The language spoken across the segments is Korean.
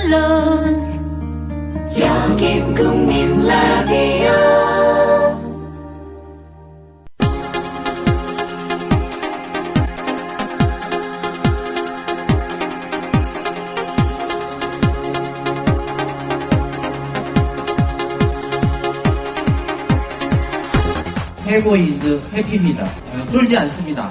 물론 여긴 국민 라디오. 해고 이즈 해피입니다. 쫄지 않습니다.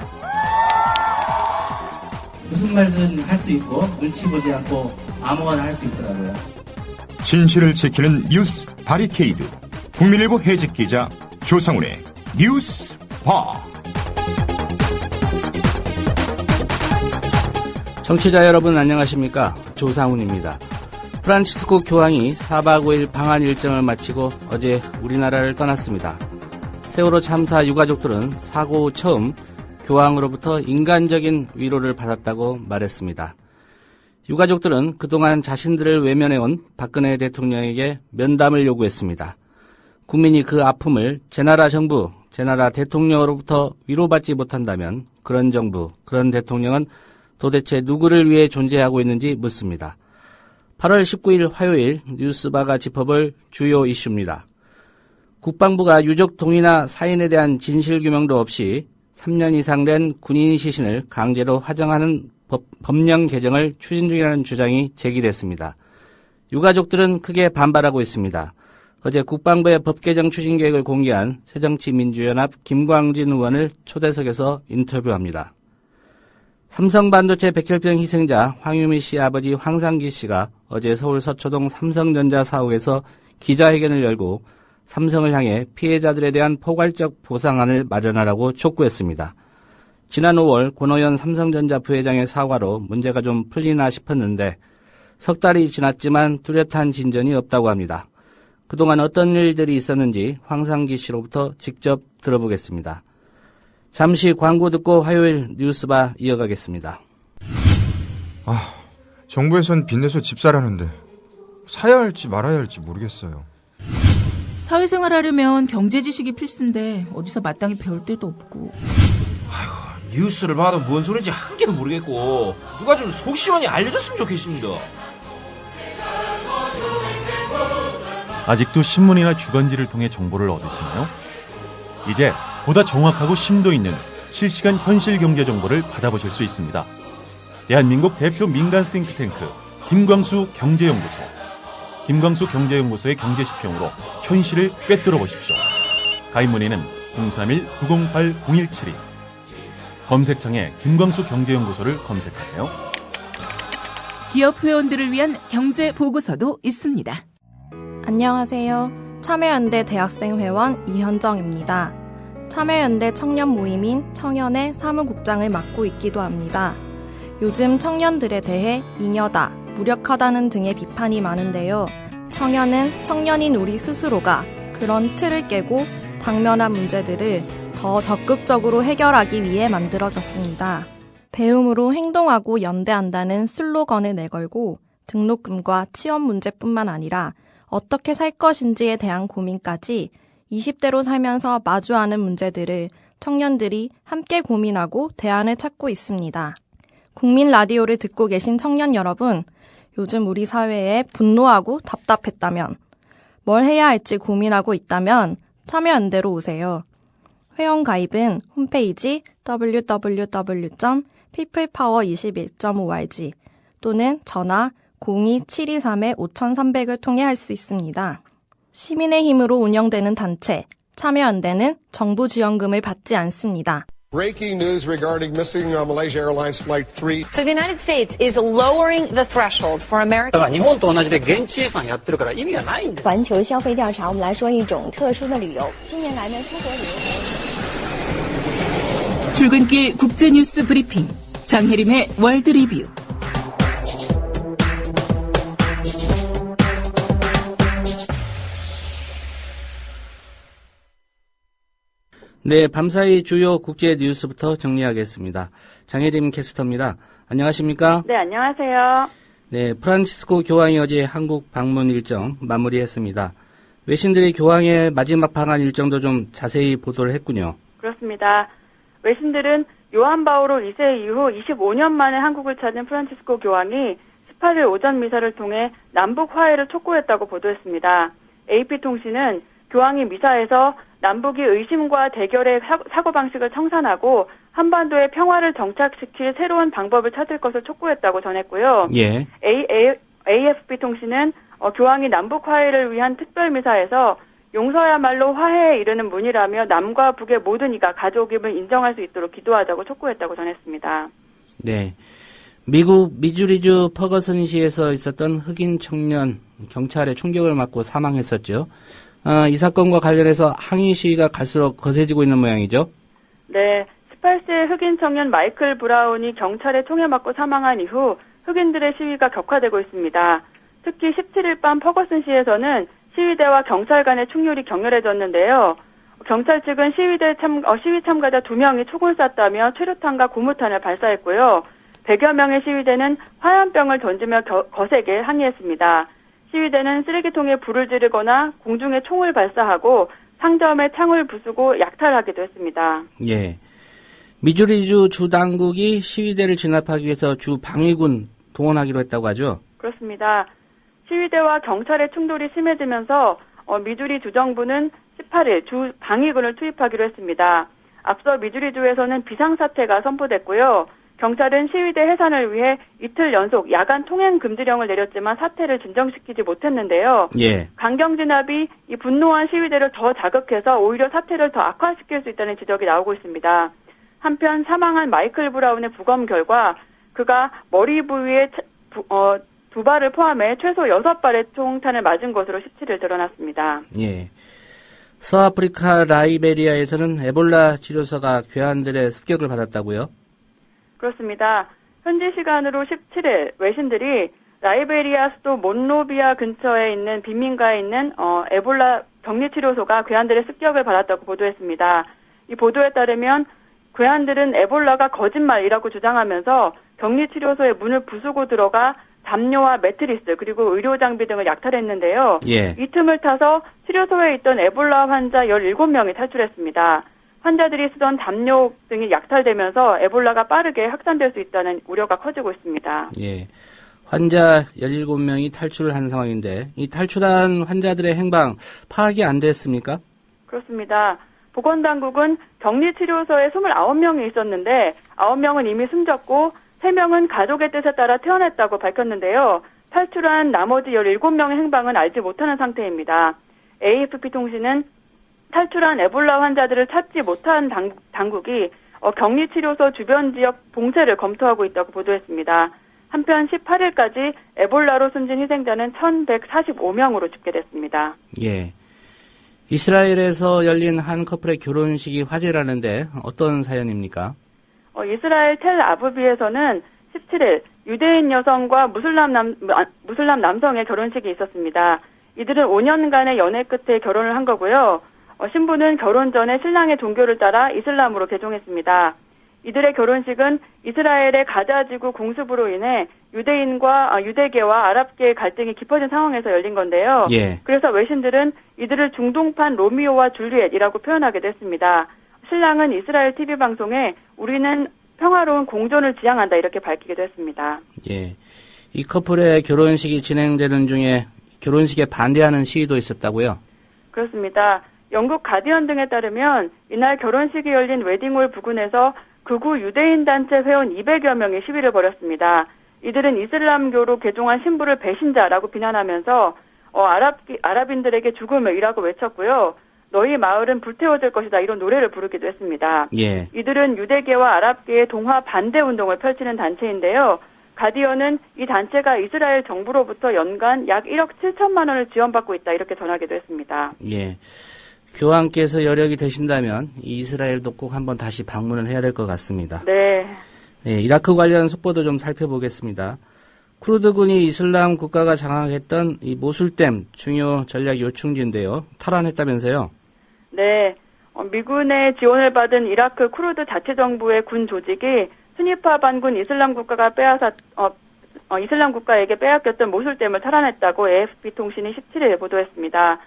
무슨 말든 할 수 있고 눈치 보지 않고 아무거나 할 수 있더라고요. 진실을 지키는 뉴스 바리케이드. 국민일보 해직 기자 조상훈의 뉴스화. 청취자 여러분 안녕하십니까? 조상훈입니다. 프란치스코 교황이 4박 5일 방한 일정을 마치고 어제 우리나라를 떠났습니다. 세월호 참사 유가족들은 사고 후 처음 교황으로부터 인간적인 위로를 받았다고 말했습니다. 유가족들은 그동안 자신들을 외면해온 박근혜 대통령에게 면담을 요구했습니다. 국민이 그 아픔을 제나라 정부, 제나라 대통령으로부터 위로받지 못한다면 그런 정부, 그런 대통령은 도대체 누구를 위해 존재하고 있는지 묻습니다. 8월 19일 화요일 뉴스바가 짚어볼 주요 이슈입니다. 국방부가 유족 동의나 사인에 대한 진실규명도 없이 3년 이상 된 군인 시신을 강제로 화정하는 법령 개정을 추진 중이라는 주장이 제기됐습니다. 유가족들은 크게 반발하고 있습니다. 어제 국방부의 법 개정 추진 계획을 공개한 새정치민주연합 김광진 의원을 초대석에서 인터뷰합니다. 삼성반도체 백혈병 희생자 황유미 씨 아버지 황상기 씨가 어제 서울 서초동 삼성전자 사옥에서 기자회견을 열고 삼성을 향해 피해자들에 대한 포괄적 보상안을 마련하라고 촉구했습니다. 지난 5월 권오현 삼성전자 부회장의 사과로 문제가 좀 풀리나 싶었는데 석 달이 지났지만 뚜렷한 진전이 없다고 합니다. 그동안 어떤 일들이 있었는지 황상기 씨로부터 직접 들어보겠습니다. 잠시 광고 듣고 화요일 뉴스바 이어가겠습니다. 정부에선 빚내서 집 사라는데 사야 할지 말아야 할지 모르겠어요. 사회생활 하려면 경제 지식이 필수인데 어디서 마땅히 배울 데도 없고. 아이고, 뉴스를 봐도 뭔 소리인지 한 개도 모르겠고 누가 좀 속 시원히 알려줬으면 좋겠습니다. 아직도 신문이나 주간지를 통해 정보를 얻으시나요? 이제 보다 정확하고 심도 있는 실시간 현실 경제 정보를 받아보실 수 있습니다. 대한민국 대표 민간 싱크탱크 김광수 경제연구소. 김광수 경제연구소의 경제시평으로 현실을 꿰뚫어 보십시오. 가입 문의는 031-908-0172. 검색창에 김광수 경제연구소를 검색하세요. 기업 회원들을 위한 경제 보고서도 있습니다. 안녕하세요. 참여연대 대학생회원 이현정입니다. 참여연대 청년 모임인 청년의 사무국장을 맡고 있기도 합니다. 요즘 청년들에 대해 잉여다, 무력하다는 등의 비판이 많은데요. 청년은 청년인 우리 스스로가 그런 틀을 깨고 당면한 문제들을 더 적극적으로 해결하기 위해 만들어졌습니다. 배움으로 행동하고 연대한다는 슬로건을 내걸고 등록금과 취업 문제뿐만 아니라 어떻게 살 것인지에 대한 고민까지 20대로 살면서 마주하는 문제들을 청년들이 함께 고민하고 대안을 찾고 있습니다. 국민 라디오를 듣고 계신 청년 여러분, 요즘 우리 사회에 분노하고 답답했다면, 뭘 해야 할지 고민하고 있다면 참여연대로 오세요. 회원 가입은 홈페이지 www.peoplepower21.org 또는 전화 02-723-5300을 통해 할 수 있습니다. 시민의 힘으로 운영되는 단체 참여연대는 정부 지원금을 받지 않습니다. Breaking news regarding missing Malaysia Airlines Flight 3. So the United States is lowering the threshold for American. 日本と同じで現地予算やってるから意味がないんだ。环球消费调查，我们来说一种特殊的旅游。近年来呢，出国旅游。 출근길 국제뉴스 브리핑 장혜림의 월드 리뷰. 네, 밤사이 주요 국제 뉴스부터 정리하겠습니다. 장혜림 캐스터입니다. 안녕하십니까? 네, 안녕하세요. 네, 프란치스코 교황이 어제 한국 방문 일정 마무리했습니다. 외신들이 교황의 마지막 방한 일정도 좀 자세히 보도를 했군요. 그렇습니다. 외신들은 요한 바오로 2세 이후 25년 만에 한국을 찾은 프란치스코 교황이 18일 오전 미사를 통해 남북 화해를 촉구했다고 보도했습니다. AP통신은 교황이 미사에서 남북이 의심과 대결의 사고방식을 청산하고 한반도의 평화를 정착시킬 새로운 방법을 찾을 것을 촉구했다고 전했고요. 예. AFP통신은 교황이 남북 화해를 위한 특별 미사에서 용서야말로 화해에 이르는 문이라며 남과 북의 모든 이가 가족임을 인정할 수 있도록 기도하자고 촉구했다고 전했습니다. 네. 미국 미주리주 퍼거슨시에서 있었던 흑인 청년 경찰의 총격을 맞고 사망했었죠. 이 사건과 관련해서 항의 시위가 갈수록 거세지고 있는 모양이죠. 네. 18세 흑인 청년 마이클 브라운이 경찰에 총에 맞고 사망한 이후 흑인들의 시위가 격화되고 있습니다. 특히 17일 밤 퍼거슨시에서는 시위대와 경찰 간의 충돌이 격렬해졌는데요. 경찰 측은 시위 참가자 2명이 총을 쐈다며 최루탄과 고무탄을 발사했고요. 100여 명의 시위대는 화염병을 던지며 거세게 항의했습니다. 시위대는 쓰레기통에 불을 지르거나 공중에 총을 발사하고 상점에 창을 부수고 약탈하기도 했습니다. 예. 미주리주 주 당국이 시위대를 진압하기 위해서 주 방위군 동원하기로 했다고 하죠? 그렇습니다. 시위대와 경찰의 충돌이 심해지면서 미주리 주정부는 18일 주 방위군을 투입하기로 했습니다. 앞서 미주리주에서는 비상사태가 선포됐고요. 경찰은 시위대 해산을 위해 이틀 연속 야간 통행 금지령을 내렸지만 사태를 진정시키지 못했는데요. 예. 강경 진압이 이 분노한 시위대를 더 자극해서 오히려 사태를 더 악화시킬 수 있다는 지적이 나오고 있습니다. 한편 사망한 마이클 브라운의 부검 결과 그가 머리 부위에 2발을 포함해 최소 6발의 총탄을 맞은 것으로 17일 드러났습니다. 예. 서아프리카 라이베리아에서는 에볼라 치료소가 괴한들의 습격을 받았다고요? 그렇습니다. 현지 시간으로 17일 외신들이 라이베리아 수도 몬로비아 근처에 있는 빈민가에 있는 에볼라 격리치료소가 괴한들의 습격을 받았다고 보도했습니다. 이 보도에 따르면 괴한들은 에볼라가 거짓말이라고 주장하면서 격리치료소의 문을 부수고 들어가 담요와 매트리스 그리고 의료장비 등을 약탈했는데요. 예. 이 틈을 타서 치료소에 있던 에볼라 환자 17명이 탈출했습니다. 환자들이 쓰던 담요 등이 약탈되면서 에볼라가 빠르게 확산될 수 있다는 우려가 커지고 있습니다. 예. 환자 17명이 탈출을 한 상황인데 이 탈출한 환자들의 행방 파악이 안 됐습니까? 그렇습니다. 보건당국은 격리치료소에 29명이 있었는데 9명은 이미 숨졌고 3명은 가족의 뜻에 따라 퇴원했다고 밝혔는데요. 탈출한 나머지 17명의 행방은 알지 못하는 상태입니다. AFP통신은 탈출한 에볼라 환자들을 찾지 못한 당국이 격리치료소 주변 지역 봉쇄를 검토하고 있다고 보도했습니다. 한편 18일까지 에볼라로 숨진 희생자는 1,145명으로 집계됐습니다. 예. 이스라엘에서 열린 한 커플의 결혼식이 화제라는데 어떤 사연입니까? 이스라엘 텔아부비에서는 17일 유대인 여성과 무슬람 남성의 결혼식이 있었습니다. 이들은 5년간의 연애 끝에 결혼을 한 거고요. 신부는 결혼 전에 신랑의 종교를 따라 이슬람으로 개종했습니다. 이들의 결혼식은 이스라엘의 가자지구 공습으로 인해 유대계와 아랍계의 갈등이 깊어진 상황에서 열린 건데요. 예. 그래서 외신들은 이들을 중동판 로미오와 줄리엣이라고 표현하기도 했습니다. 신랑은 이스라엘 TV 방송에 우리는 평화로운 공존을 지향한다 이렇게 밝히기도 했습니다. 예. 이 커플의 결혼식이 진행되는 중에 결혼식에 반대하는 시위도 있었다고요? 그렇습니다. 영국 가디언 등에 따르면 이날 결혼식이 열린 웨딩홀 부근에서 극우 유대인 단체 회원 200여 명이 시위를 벌였습니다. 이들은 이슬람교로 개종한 신부를 배신자라고 비난하면서 아랍인들에게 죽음을 이라고 외쳤고요. 너희 마을은 불태워질 것이다 이런 노래를 부르기도 했습니다. 예. 이들은 유대계와 아랍계의 동화 반대 운동을 펼치는 단체인데요. 가디언은 이 단체가 이스라엘 정부로부터 연간 약 1억 7천만 원을 지원받고 있다 이렇게 전하기도 했습니다. 예. 교황께서 여력이 되신다면 이스라엘도 꼭 한번 다시 방문을 해야 될 것 같습니다. 네. 예, 이라크 관련 속보도 좀 살펴보겠습니다. 쿠르드군이 이슬람 국가가 장악했던 이 모술댐 중요 전략 요충지인데요. 탈환했다면서요? 네. 미군의 지원을 받은 이라크 쿠르드 자치정부의 군 조직이 스니파 반군 이슬람 국가가 이슬람 국가에게 빼앗겼던 모술댐을 탈환했다고 AFP통신이 17일 보도했습니다.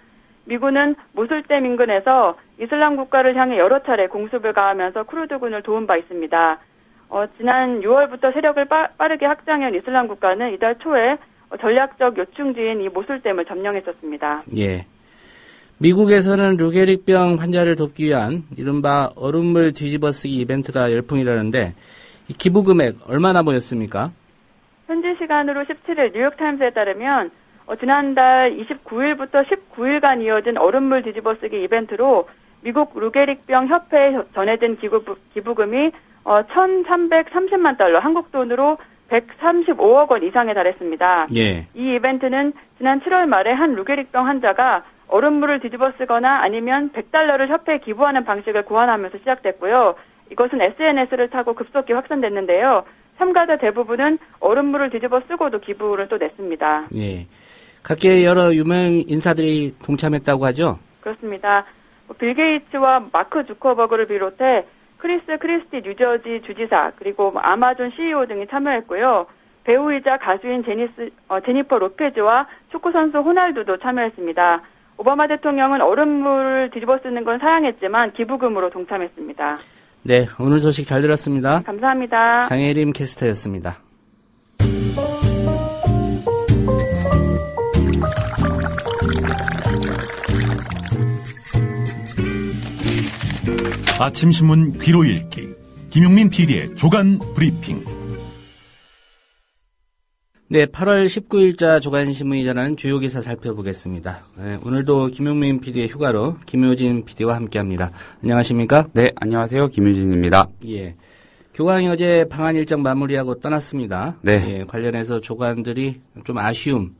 미군은 모술댐 인근에서 이슬람 국가를 향해 여러 차례 공습을 가하면서 쿠르드군을 도운 바 있습니다. 지난 6월부터 세력을 빠르게 확장해온 이슬람 국가는 이달 초에 전략적 요충지인 이 모술댐을 점령했었습니다. 예. 미국에서는 루게릭병 환자를 돕기 위한 이른바 얼음물 뒤집어쓰기 이벤트가 열풍이라는데 이 기부 금액 얼마나 모였습니까? 현지 시간으로 17일 뉴욕타임스에 따르면 지난달 29일부터 19일간 이어진 얼음물 뒤집어쓰기 이벤트로 미국 루게릭병 협회에 전해진 기부금이 1,330만 달러, 한국 돈으로 135억 원 이상에 달했습니다. 예. 이 이벤트는 지난 7월 말에 한 루게릭병 환자가 얼음물을 뒤집어 쓰거나 아니면 100달러를 협회에 기부하는 방식을 고안하면서 시작됐고요. 이것은 SNS를 타고 급속히 확산됐는데요. 참가자 대부분은 얼음물을 뒤집어 쓰고도 기부를 또 냈습니다. 예. 각계 여러 유명 인사들이 동참했다고 하죠? 그렇습니다. 빌 게이츠와 마크 주커버그를 비롯해 크리스 크리스티 뉴저지 주지사 그리고 아마존 CEO 등이 참여했고요. 배우이자 가수인 제니퍼 로페즈와 축구선수 호날두도 참여했습니다. 오바마 대통령은 얼음물을 뒤집어 쓰는 건 사양했지만 기부금으로 동참했습니다. 네, 오늘 소식 잘 들었습니다. 감사합니다. 장혜림 캐스터였습니다. 아침 신문 귀로 읽기 김용민 PD의 조간 브리핑. 네, 8월 19일자 조간신문이 전하는 주요 기사 살펴보겠습니다. 네, 오늘도 김용민 PD의 휴가로 김효진 PD와 함께합니다. 안녕하십니까? 네, 안녕하세요. 김효진입니다. 예, 교황이 어제 방한 일정 마무리하고 떠났습니다. 네. 예, 관련해서 조간들이 좀 아쉬움,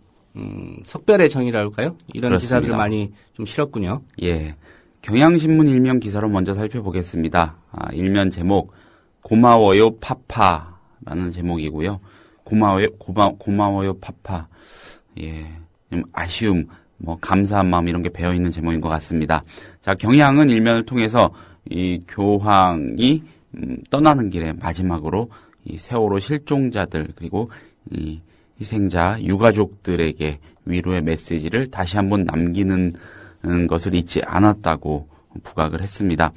석별의 정의라 할까요? 이런 그렇습니다. 기사들 많이 좀 실었군요. 예, 경향신문 일면 기사로 먼저 살펴보겠습니다. 일면 제목 고마워요 파파라는 제목이고요. 고마워요 파파. 예, 좀 아쉬움, 감사한 마음 이런 게 배어 있는 제목인 것 같습니다. 자, 경향은 일면을 통해서 이 교황이 떠나는 길에 마지막으로 이 세월호 실종자들 그리고 이 희생자 유가족들에게 위로의 메시지를 다시 한번 남기는 것을 잊지 않았다고 부각을 했습니다.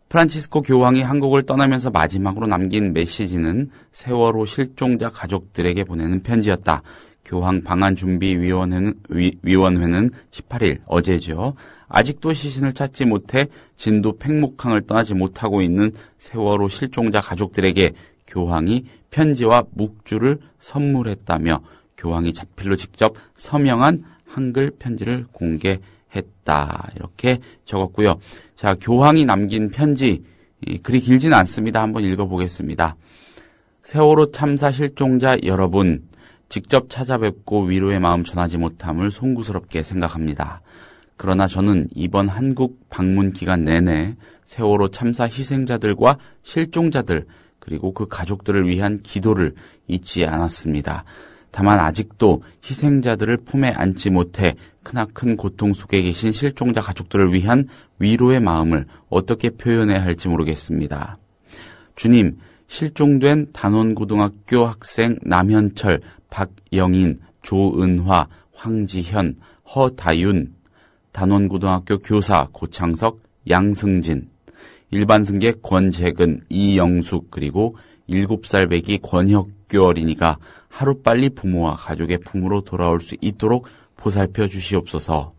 프란치스코 교황이 한국을 떠나면서 마지막으로 남긴 메시지는 세월호 실종자 가족들에게 보내는 편지였다. 교황 방한준비위원회는 18일 어제죠. 아직도 시신을 찾지 못해 진도 팽목항을 떠나지 못하고 있는 세월호 실종자 가족들에게 교황이 편지와 묵주를 선물했다며 교황이 자필로 직접 서명한 한글 편지를 공개했다. 이렇게 적었고요. 자, 교황이 남긴 편지, 글이 길지는 않습니다. 한번 읽어보겠습니다. 세월호 참사 실종자 여러분, 직접 찾아뵙고 위로의 마음 전하지 못함을 송구스럽게 생각합니다. 그러나 저는 이번 한국 방문 기간 내내 세월호 참사 희생자들과 실종자들, 그리고 그 가족들을 위한 기도를 잊지 않았습니다. 다만 아직도 희생자들을 품에 안지 못해 크나큰 고통 속에 계신 실종자 가족들을 위한 위로의 마음을 어떻게 표현해야 할지 모르겠습니다. 주님, 실종된 단원고등학교 학생 남현철, 박영인, 조은화, 황지현, 허다윤, 단원고등학교 교사 고창석, 양승진, 일반승객 권재근, 이영숙, 그리고 7살 배기 권혁규 어린이가 하루빨리 부모와 가족의 품으로 돌아올 수 있도록 보살펴 주시옵소서.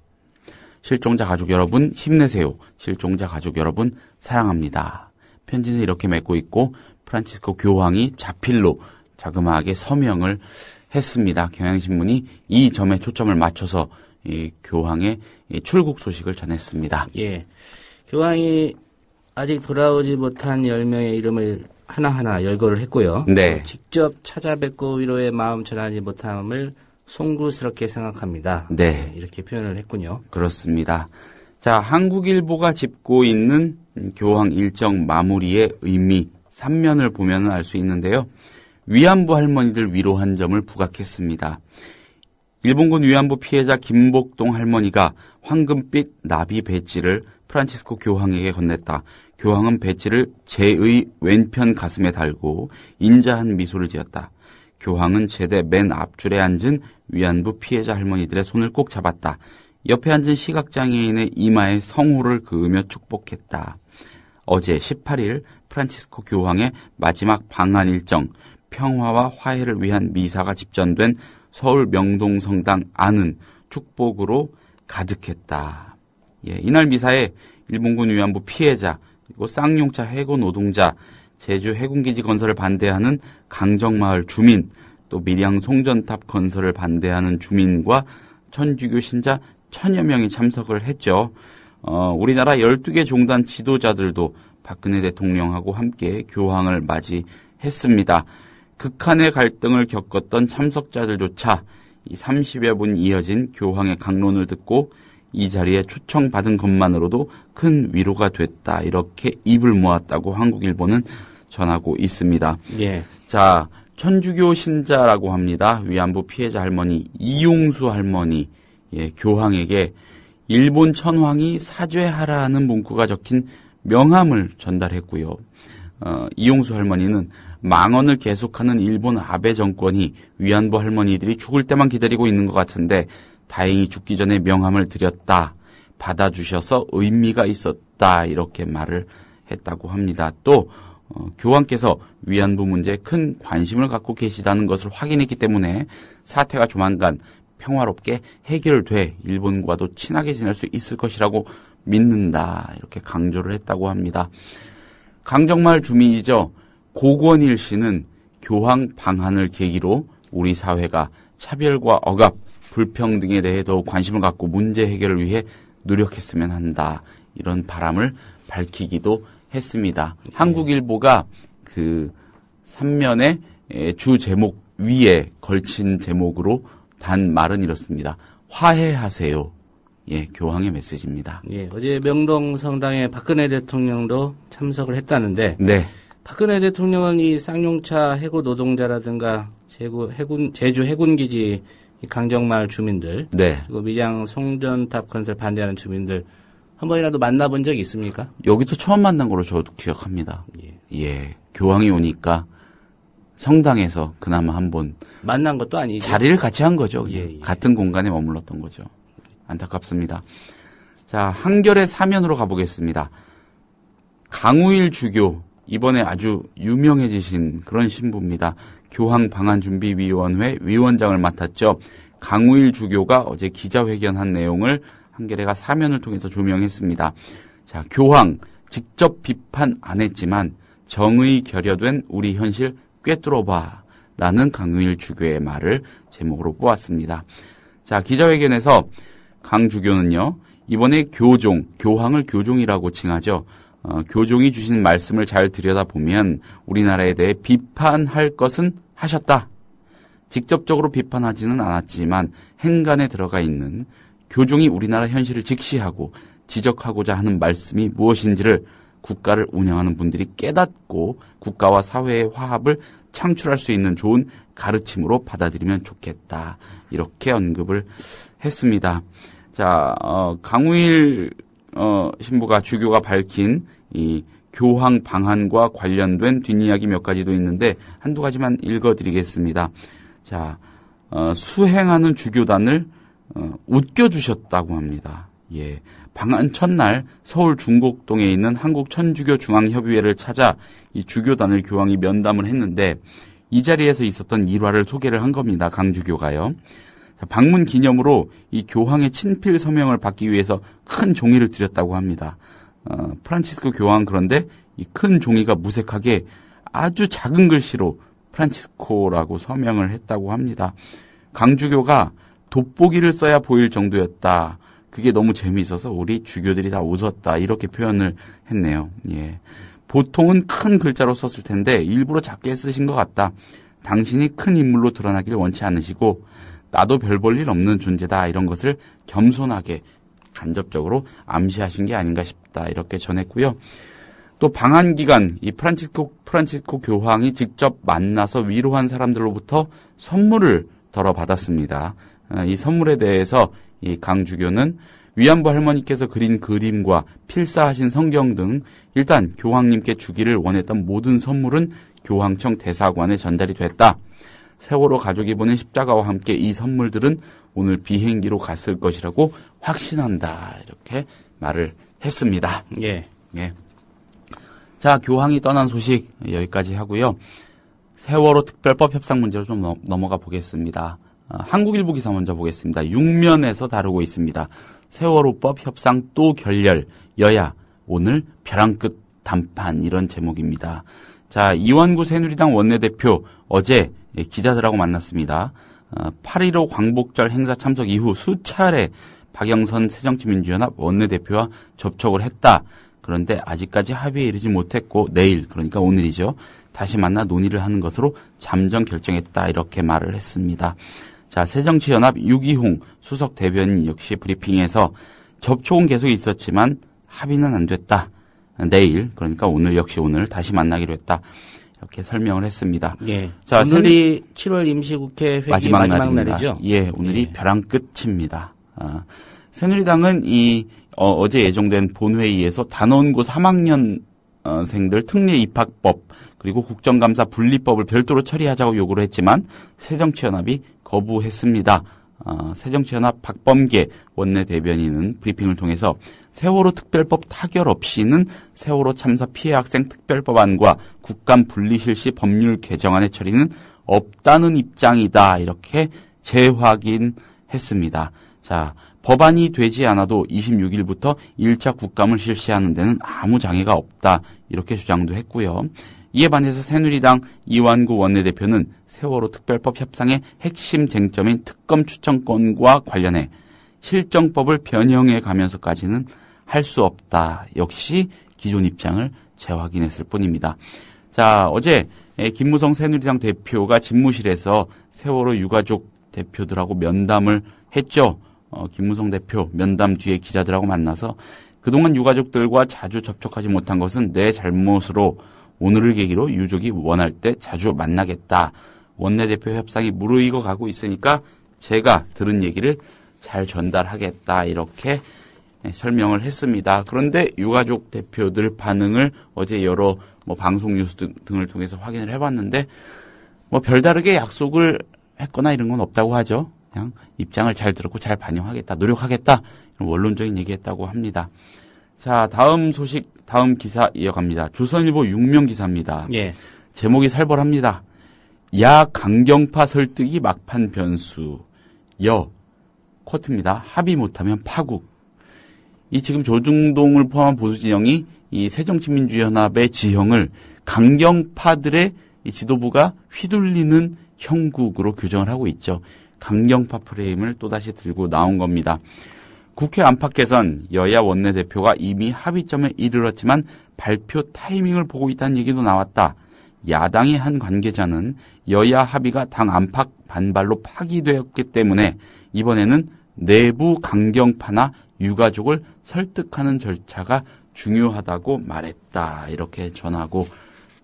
실종자 가족 여러분 힘내세요. 실종자 가족 여러분 사랑합니다. 편지는 이렇게 맺고 있고 프란치스코 교황이 자필로 자그마하게 서명을 했습니다. 경향신문이 이 점에 초점을 맞춰서 이 교황의 출국 소식을 전했습니다. 예, 교황이 아직 돌아오지 못한 10명의 이름을 하나하나 열거를 했고요. 네. 직접 찾아뵙고 위로의 마음 전하지 못함을 송구스럽게 생각합니다. 네. 이렇게 표현을 했군요. 그렇습니다. 자, 한국일보가 짚고 있는 교황 일정 마무리의 의미 3면을 보면 알 수 있는데요. 위안부 할머니들 위로한 점을 부각했습니다. 일본군 위안부 피해자 김복동 할머니가 황금빛 나비 배지를 프란치스코 교황에게 건넸다. 교황은 배지를 제의 왼편 가슴에 달고 인자한 미소를 지었다. 교황은 제대 맨 앞줄에 앉은 위안부 피해자 할머니들의 손을 꼭 잡았다. 옆에 앉은 시각장애인의 이마에 성호를 그으며 축복했다. 어제 18일 프란치스코 교황의 마지막 방한 일정, 평화와 화해를 위한 미사가 집전된 서울 명동성당 안은 축복으로 가득했다. 예, 이날 미사에 일본군 위안부 피해자, 그리고 쌍용차 해고 노동자, 제주 해군기지 건설을 반대하는 강정마을 주민, 또 밀양 송전탑 건설을 반대하는 주민과 천주교 신자 1000여 명이 참석을 했죠. 우리나라 12개 종단 지도자들도 박근혜 대통령하고 함께 교황을 맞이했습니다. 극한의 갈등을 겪었던 참석자들조차 이 30여 분 이어진 교황의 강론을 듣고 이 자리에 초청받은 것만으로도 큰 위로가 됐다. 이렇게 입을 모았다고 한국일보는 전하고 있습니다. 예. 자, 천주교 신자라고 합니다. 위안부 피해자 할머니 이용수 할머니, 예, 교황에게 일본 천황이 사죄하라는 문구가 적힌 명함을 전달했고요. 이용수 할머니는 망언을 계속하는 일본 아베 정권이 위안부 할머니들이 죽을 때만 기다리고 있는 것 같은데 다행히 죽기 전에 명함을 드렸다. 받아주셔서 의미가 있었다. 이렇게 말을 했다고 합니다. 또 교황께서 위안부 문제에 큰 관심을 갖고 계시다는 것을 확인했기 때문에 사태가 조만간 평화롭게 해결돼 일본과도 친하게 지낼 수 있을 것이라고 믿는다. 이렇게 강조를 했다고 합니다. 강정마을 주민이죠. 고권일 씨는 교황 방한을 계기로 우리 사회가 차별과 억압, 불평등에 대해 더욱 관심을 갖고 문제 해결을 위해 노력했으면 한다. 이런 바람을 밝히기도 했습니다. 네. 한국일보가 그 3면의 주 제목 위에 걸친 제목으로 단 말은 이렇습니다. 화해하세요. 예, 교황의 메시지입니다. 예, 어제 명동성당에 박근혜 대통령도 참석을 했다는데, 네. 박근혜 대통령은 이 쌍용차 해고 노동자라든가 제주 해군기지 강정마을 주민들, 네. 그리고 밀양 송전탑 건설 반대하는 주민들 한 번이라도 만나본 적이 있습니까? 여기서 처음 만난 걸로 저도 기억합니다. 예, 교황이 오니까 성당에서 그나마 한번 만난 것도 아니죠. 자리를 같이 한 거죠. 예. 같은 공간에 머물렀던 거죠. 안타깝습니다. 자, 한겨레 사면으로 가보겠습니다. 강우일 주교, 이번에 아주 유명해지신 그런 신부입니다. 교황방한준비위원회 위원장을 맡았죠. 강우일 주교가 어제 기자회견한 내용을 한겨레가 사면을 통해서 조명했습니다. 자, 교황 직접 비판 안 했지만 정의 결여된 우리 현실 꿰뚫어봐 라는 강우일 주교의 말을 제목으로 뽑았습니다. 자, 기자회견에서 강 주교는요, 이번에 교황을 교종이라고 칭하죠. 교종이 주신 말씀을 잘 들여다보면 우리나라에 대해 비판할 것은 하셨다. 직접적으로 비판하지는 않았지만 행간에 들어가 있는 교종이 우리나라 현실을 직시하고 지적하고자 하는 말씀이 무엇인지를 국가를 운영하는 분들이 깨닫고 국가와 사회의 화합을 창출할 수 있는 좋은 가르침으로 받아들이면 좋겠다. 이렇게 언급을 했습니다. 자, 강우일 신부가 주교가 밝힌 이 교황 방한과 관련된 뒷이야기 몇 가지도 있는데 한두 가지만 읽어드리겠습니다. 자, 수행하는 주교단을 웃겨주셨다고 합니다. 예, 방한 첫날 서울 중곡동에 있는 한국천주교중앙협의회를 찾아 이 주교단을 교황이 면담을 했는데 이 자리에서 있었던 일화를 소개를 한 겁니다. 강 주교가요. 자, 방문 기념으로 이 교황의 친필 서명을 받기 위해서 큰 종이를 드렸다고 합니다. 프란치스코 교황 그런데 이 큰 종이가 무색하게 아주 작은 글씨로 프란치스코라고 서명을 했다고 합니다. 강주교가 돋보기를 써야 보일 정도였다. 그게 너무 재미있어서 우리 주교들이 다 웃었다. 이렇게 표현을 했네요. 예. 보통은 큰 글자로 썼을 텐데 일부러 작게 쓰신 것 같다. 당신이 큰 인물로 드러나기를 원치 않으시고 나도 별 볼 일 없는 존재다. 이런 것을 겸손하게 간접적으로 암시하신 게 아닌가 싶다. 이렇게 전했고요. 또 방한 기간 이 프란치스코 교황이 직접 만나서 위로한 사람들로부터 선물을 덜어 받았습니다. 이 선물에 대해서 이 강 주교는 위안부 할머니께서 그린 그림과 필사하신 성경 등 일단 교황님께 주기를 원했던 모든 선물은 교황청 대사관에 전달이 됐다. 세월호 가족이 보낸 십자가와 함께 이 선물들은 오늘 비행기로 갔을 것이라고 확신한다. 이렇게 말을 했습니다. 예. 예. 자, 교황이 떠난 소식 여기까지 하고요. 세월호 특별법 협상 문제로 좀 넘어가 보겠습니다. 한국일보 기사 먼저 보겠습니다. 6면에서 다루고 있습니다. 세월호법 협상 또 결렬, 여야 오늘 벼랑 끝 단판, 이런 제목입니다. 자, 이완구 새누리당 원내대표 어제 기자들하고 만났습니다. 8.15 광복절 행사 참석 이후 수차례 박영선 새정치민주연합 원내대표와 접촉을 했다. 그런데 아직까지 합의에 이르지 못했고 내일, 그러니까 오늘이죠, 다시 만나 논의를 하는 것으로 잠정 결정했다, 이렇게 말을 했습니다. 자, 새정치연합 유기홍 수석 대변인 역시 브리핑에서 접촉은 계속 있었지만 합의는 안 됐다. 내일, 그러니까 오늘, 역시 오늘 다시 만나기로 했다, 이렇게 설명을 했습니다. 예. 자, 오늘이 7월 임시국회 회기 마지막 날이죠. 예, 오늘이 벼랑 끝입니다. 새누리당은 어제 예정된 본회의에서 단원고 3학년생들 특례 입학법 그리고 국정감사 분리법을 별도로 처리하자고 요구를 했지만 새정치연합이 거부했습니다. 새정치연합 박범계 원내대변인은 브리핑을 통해서 세월호 특별법 타결 없이는 세월호 참사 피해 학생 특별법안과 국감 분리실시 법률 개정안의 처리는 없다는 입장이다, 이렇게 재확인했습니다. 자, 법안이 되지 않아도 26일부터 1차 국감을 실시하는 데는 아무 장애가 없다, 이렇게 주장도 했고요. 이에 반해서 새누리당 이완구 원내대표는 세월호 특별법 협상의 핵심 쟁점인 특검 추천권과 관련해 실정법을 변형해 가면서까지는 할 수 없다, 역시 기존 입장을 재확인했을 뿐입니다. 자, 어제 김무성 새누리당 대표가 집무실에서 세월호 유가족 대표들하고 면담을 했죠. 김무성 대표 면담 뒤에 기자들하고 만나서 그동안 유가족들과 자주 접촉하지 못한 것은 내 잘못으로 오늘을 계기로 유족이 원할 때 자주 만나겠다. 원내대표 협상이 무르익어 가고 있으니까 제가 들은 얘기를 잘 전달하겠다, 이렇게 설명을 했습니다. 그런데 유가족 대표들 반응을 어제 여러 방송 뉴스 등을 통해서 확인을 해봤는데 별다르게 약속을 했거나 이런 건 없다고 하죠. 그냥 입장을 잘 들었고 잘 반영하겠다, 노력하겠다, 이런 원론적인 얘기했다고 합니다. 자, 다음 소식, 다음 기사 이어갑니다. 조선일보 6면 기사입니다. 예. 제목이 살벌합니다. 야 강경파 설득이 막판 변수. 코트입니다. 합의 못하면 파국. 이 지금 조중동을 포함한 보수 진영이 이 새정치민주연합의 지형을 강경파들의 이 지도부가 휘둘리는 형국으로 규정을 하고 있죠. 강경파 프레임을 또다시 들고 나온 겁니다. 국회 안팎 개선, 여야 원내대표가 이미 합의점에 이르렀지만 발표 타이밍을 보고 있다는 얘기도 나왔다. 야당의 한 관계자는 여야 합의가 당 안팎 반발로 파기되었기 때문에 이번에는 내부 강경파나 유가족을 설득하는 절차가 중요하다고 말했다, 이렇게 전하고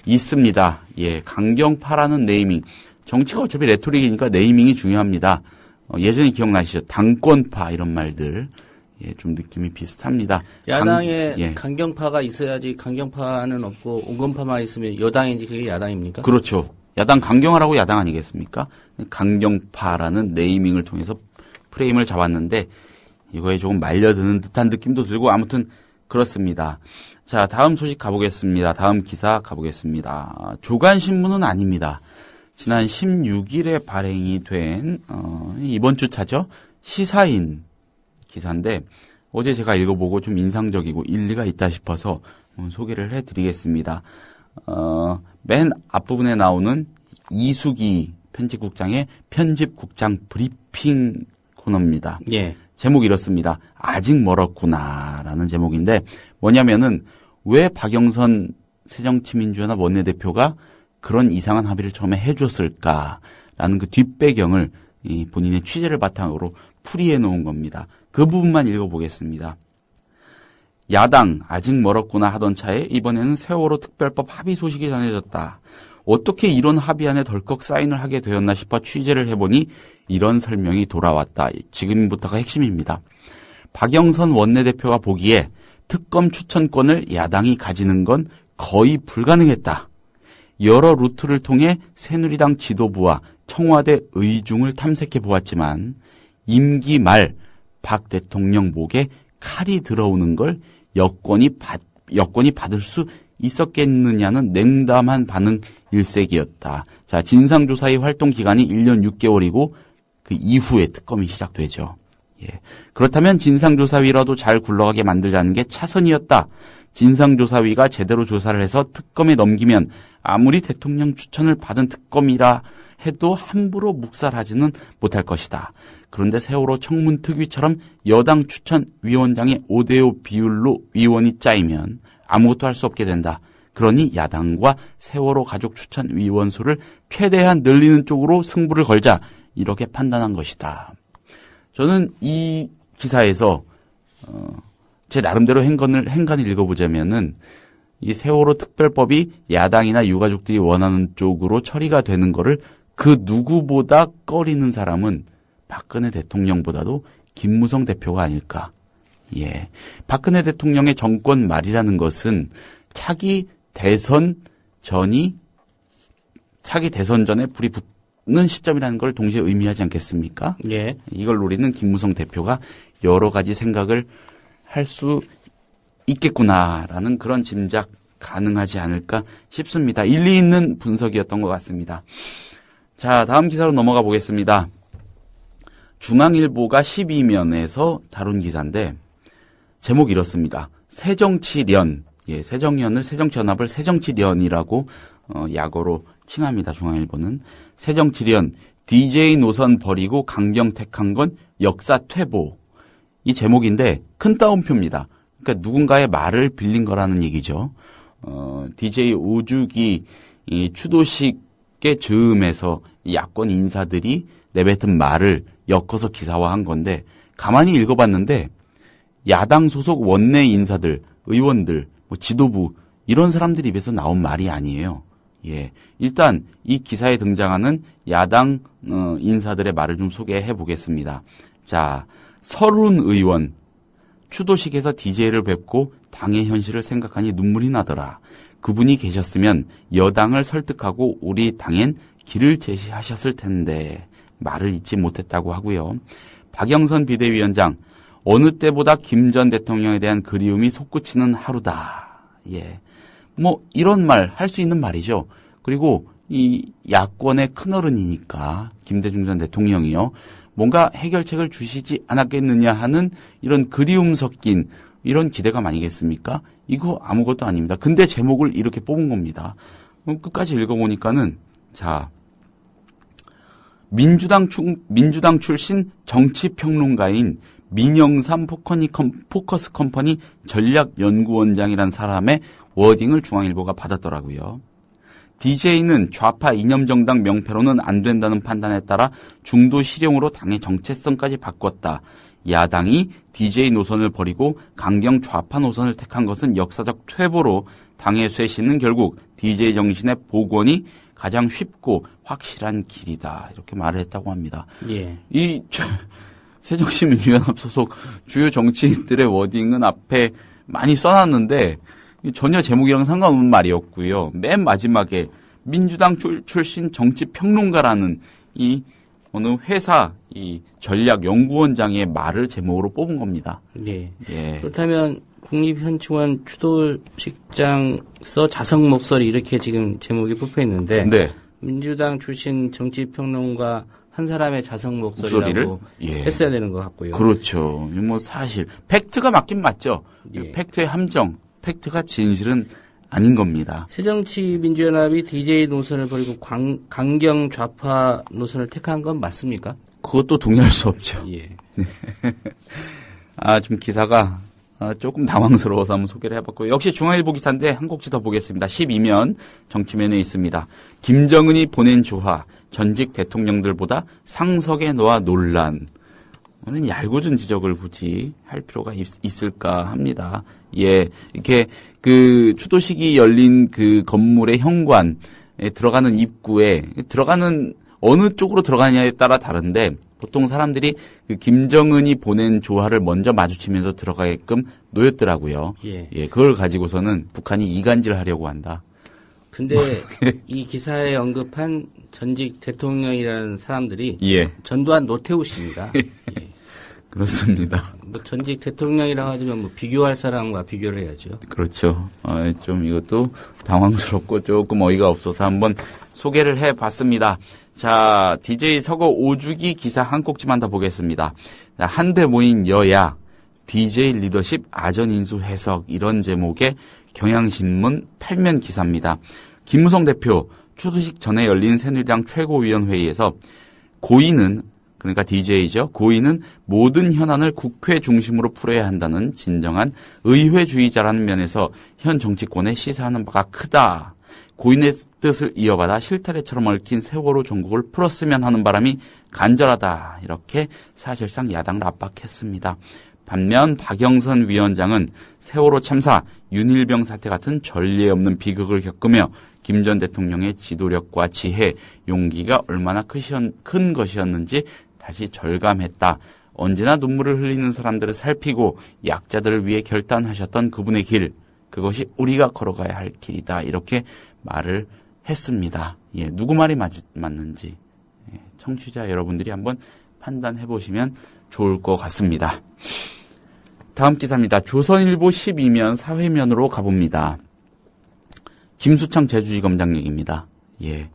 있습니다. 예, 강경파라는 네이밍. 정치가 어차피 레토릭이니까 네이밍이 중요합니다. 예전에 기억나시죠? 당권파, 이런 말들. 예, 좀 느낌이 비슷합니다. 야당에 강경파가 있어야지, 강경파는 없고 온건파만 있으면 여당인지 그게 야당입니까? 그렇죠. 야당 강경하라고 야당 아니겠습니까? 강경파라는 네이밍을 통해서 프레임을 잡았는데 이거에 조금 말려드는 듯한 느낌도 들고 아무튼 그렇습니다. 자, 다음 소식 가보겠습니다. 다음 기사 가보겠습니다. 조간신문은 아닙니다. 지난 16일에 발행이 된 이번 주 차죠? 시사인 기사인데 어제 제가 읽어보고 좀 인상적이고 일리가 있다 싶어서 소개를 해드리겠습니다. 맨 앞부분에 나오는 이수기 편집국장의 편집국장 브리핑 코너입니다. 예. 제목이 이렇습니다. 아직 멀었구나라는 제목인데 뭐냐면은 왜 박영선 새정치민주연합 원내대표가 그런 이상한 합의를 처음에 해줬을까라는 그 뒷배경을 이 본인의 취재를 바탕으로 풀이해 놓은 겁니다. 그 부분만 읽어보겠습니다. 야당 아직 멀었구나 하던 차에 이번에는 세월호 특별법 합의 소식이 전해졌다. 어떻게 이런 합의안에 덜컥 사인을 하게 되었나 싶어 취재를 해보니 이런 설명이 돌아왔다. 지금부터가 핵심입니다. 박영선 원내대표가 보기에 특검 추천권을 야당이 가지는 건 거의 불가능했다. 여러 루트를 통해 새누리당 지도부와 청와대 의중을 탐색해 보았지만 임기 말 박 대통령 목에 칼이 들어오는 걸 여권이 받을 수 있었겠느냐는 냉담한 반응 일색이었다. 자, 진상조사의 활동 기간이 1년 6개월이고 그 이후에 특검이 시작되죠. 예. 그렇다면 진상조사위라도 잘 굴러가게 만들자는 게 차선이었다. 진상조사위가 제대로 조사를 해서 특검에 넘기면 아무리 대통령 추천을 받은 특검이라 해도 함부로 묵살하지는 못할 것이다. 그런데 세월호 청문특위처럼 여당 추천 위원장의 5대5 비율로 위원이 짜이면 아무것도 할 수 없게 된다. 그러니 야당과 세월호 가족 추천 위원 수를 최대한 늘리는 쪽으로 승부를 걸자. 이렇게 판단한 것이다. 저는 이 기사에서 제 나름대로 행간을 읽어보자면은 이 세월호 특별법이 야당이나 유가족들이 원하는 쪽으로 처리가 되는 거를 그 누구보다 꺼리는 사람은 박근혜 대통령보다도 김무성 대표가 아닐까. 예. 박근혜 대통령의 정권 말이라는 것은 차기 대선 전에 불이 붙는 시점이라는 걸 동시에 의미하지 않겠습니까? 예. 이걸 노리는 김무성 대표가 여러 가지 생각을 할 수 있겠구나라는 그런 짐작 가능하지 않을까 싶습니다. 일리 있는 분석이었던 것 같습니다. 자, 다음 기사로 넘어가 보겠습니다. 중앙일보가 12면에서 다룬 기사인데 제목이 이렇습니다. 새정치련, 예, 새정치연합을 새정치련이라고 약어로 칭합니다. 중앙일보는 새정치련, DJ 노선 버리고 강경 택한 건 역사 퇴보. 이 제목인데 큰 따옴표입니다. 그러니까 누군가의 말을 빌린 거라는 얘기죠. DJ 오주기 이 추도식의 즈음에서 이 야권 인사들이 내뱉은 말을 엮어서 기사화한 건데 가만히 읽어봤는데 야당 소속 원내 인사들, 의원들, 뭐 지도부 이런 사람들 입에서 나온 말이 아니에요. 예, 일단 이 기사에 등장하는 야당 인사들의 말을 좀 소개해 보겠습니다. 자, 서른 의원 추도식에서 DJ를 뵙고 당의 현실을 생각하니 눈물이 나더라. 그분이 계셨으면 여당을 설득하고 우리 당엔 길을 제시하셨을 텐데 말을 잊지 못했다고 하고요. 박영선 비대위원장, 어느 때보다 김 전 대통령에 대한 그리움이 솟구치는 하루다. 예, 뭐 이런 말 할 수 있는 말이죠. 그리고 이 야권의 큰어른이니까 김대중 전 대통령이요. 뭔가 해결책을 주시지 않았겠느냐 하는 이런 그리움 섞인 이런 기대감 아니겠습니까? 이거 아무것도 아닙니다. 근데 제목을 이렇게 뽑은 겁니다. 끝까지 읽어보니까는 자, 민주당 출신 정치평론가인 민영삼 포커스 컴퍼니 전략연구원장이란 사람의 워딩을 중앙일보가 받았더라고요. DJ는 좌파 이념정당 명패로는 안 된다는 판단에 따라 중도 실용으로 당의 정체성까지 바꿨다. 야당이 DJ 노선을 버리고 강경 좌파 노선을 택한 것은 역사적 퇴보로 당의 쇄신은 결국 DJ 정신의 복원이 가장 쉽고 확실한 길이다. 이렇게 말을 했다고 합니다. 예. 이 새정치민주연합 소속 주요 정치인들의 워딩은 앞에 많이 써놨는데 전혀 제목이랑 상관없는 말이었고요. 맨 마지막에 민주당 출신 정치평론가라는 이 어느 회사 이 전략연구원장의 말을 제목으로 뽑은 겁니다. 예. 예. 그렇다면 국립현충원 추도식장서 자성 목소리 이렇게 지금 제목이 뽑혀 있는데 네. 민주당 출신 정치평론가 한 사람의 자성 목소리라고 예. 했어야 되는 것 같고요. 그렇죠. 뭐 사실 팩트가 맞긴 맞죠. 예. 팩트의 함정, 팩트가 진실은 아닌 겁니다. 새정치민주연합이 DJ 노선을 버리고 강경 좌파 노선을 택한 건 맞습니까? 그것도 동의할 수 없죠. 예. 좀 기사가 조금 당황스러워서 한번 소개를 해봤고요. 역시 중앙일보 기사인데 한 곡지 더 보겠습니다. 12면 정치면에 있습니다. 김정은이 보낸 조화, 전직 대통령들보다 상석에 놓아 논란. 저는 얄궂은 지적을 굳이 할 필요가 있을까 합니다. 예, 이렇게 그 추도식이 열린 그 건물의 현관에 들어가는 입구에 들어가는 어느 쪽으로 들어가느냐에 따라 다른데 보통 사람들이 그 김정은이 보낸 조화를 먼저 마주치면서 들어가게끔 놓였더라고요. 예. 예, 그걸 가지고서는 북한이 이간질하려고 한다. 근데 이 기사에 언급한 전직 대통령이라는 사람들이 예. 전두환 노태우 씨입니다. 예. 그렇습니다. 뭐 전직 대통령이라고 하지만 뭐 비교할 사람과 비교를 해야죠. 그렇죠. 좀 이것도 당황스럽고 조금 어이가 없어서 한번 소개를 해봤습니다. 자, DJ 서거 5주기 기사 한 꼭지만 더 보겠습니다. 자, 한데 모인 여야 DJ 리더십 아전인수 해석 이런 제목의 경향신문 8면 기사입니다. 김무성 대표 추수식 전에 열린 새누리당 최고위원회의에서 고의는 그러니까 DJ죠. 고의는 모든 현안을 국회 중심으로 풀어야 한다는 진정한 의회주의자라는 면에서 현 정치권에 시사하는 바가 크다. 고인의 뜻을 이어받아 실타래처럼 얽힌 세월호 종국을 풀었으면 하는 바람이 간절하다. 이렇게 사실상 야당을 압박했습니다. 반면 박영선 위원장은 세월호 참사, 윤일병 사태 같은 전례 없는 비극을 겪으며 김 전 대통령의 지도력과 지혜, 용기가 얼마나 큰 것이었는지 다시 절감했다. 언제나 눈물을 흘리는 사람들을 살피고 약자들을 위해 결단하셨던 그분의 길, 그것이 우리가 걸어가야 할 길이다. 이렇게 말을 했습니다. 예, 누구 말이 맞는지 청취자 여러분들이 한번 판단해 보시면 좋을 것 같습니다. 다음 기사입니다. 조선일보 12면 사회면으로 가봅니다. 김수창 제주지검장 얘기입니다. 예,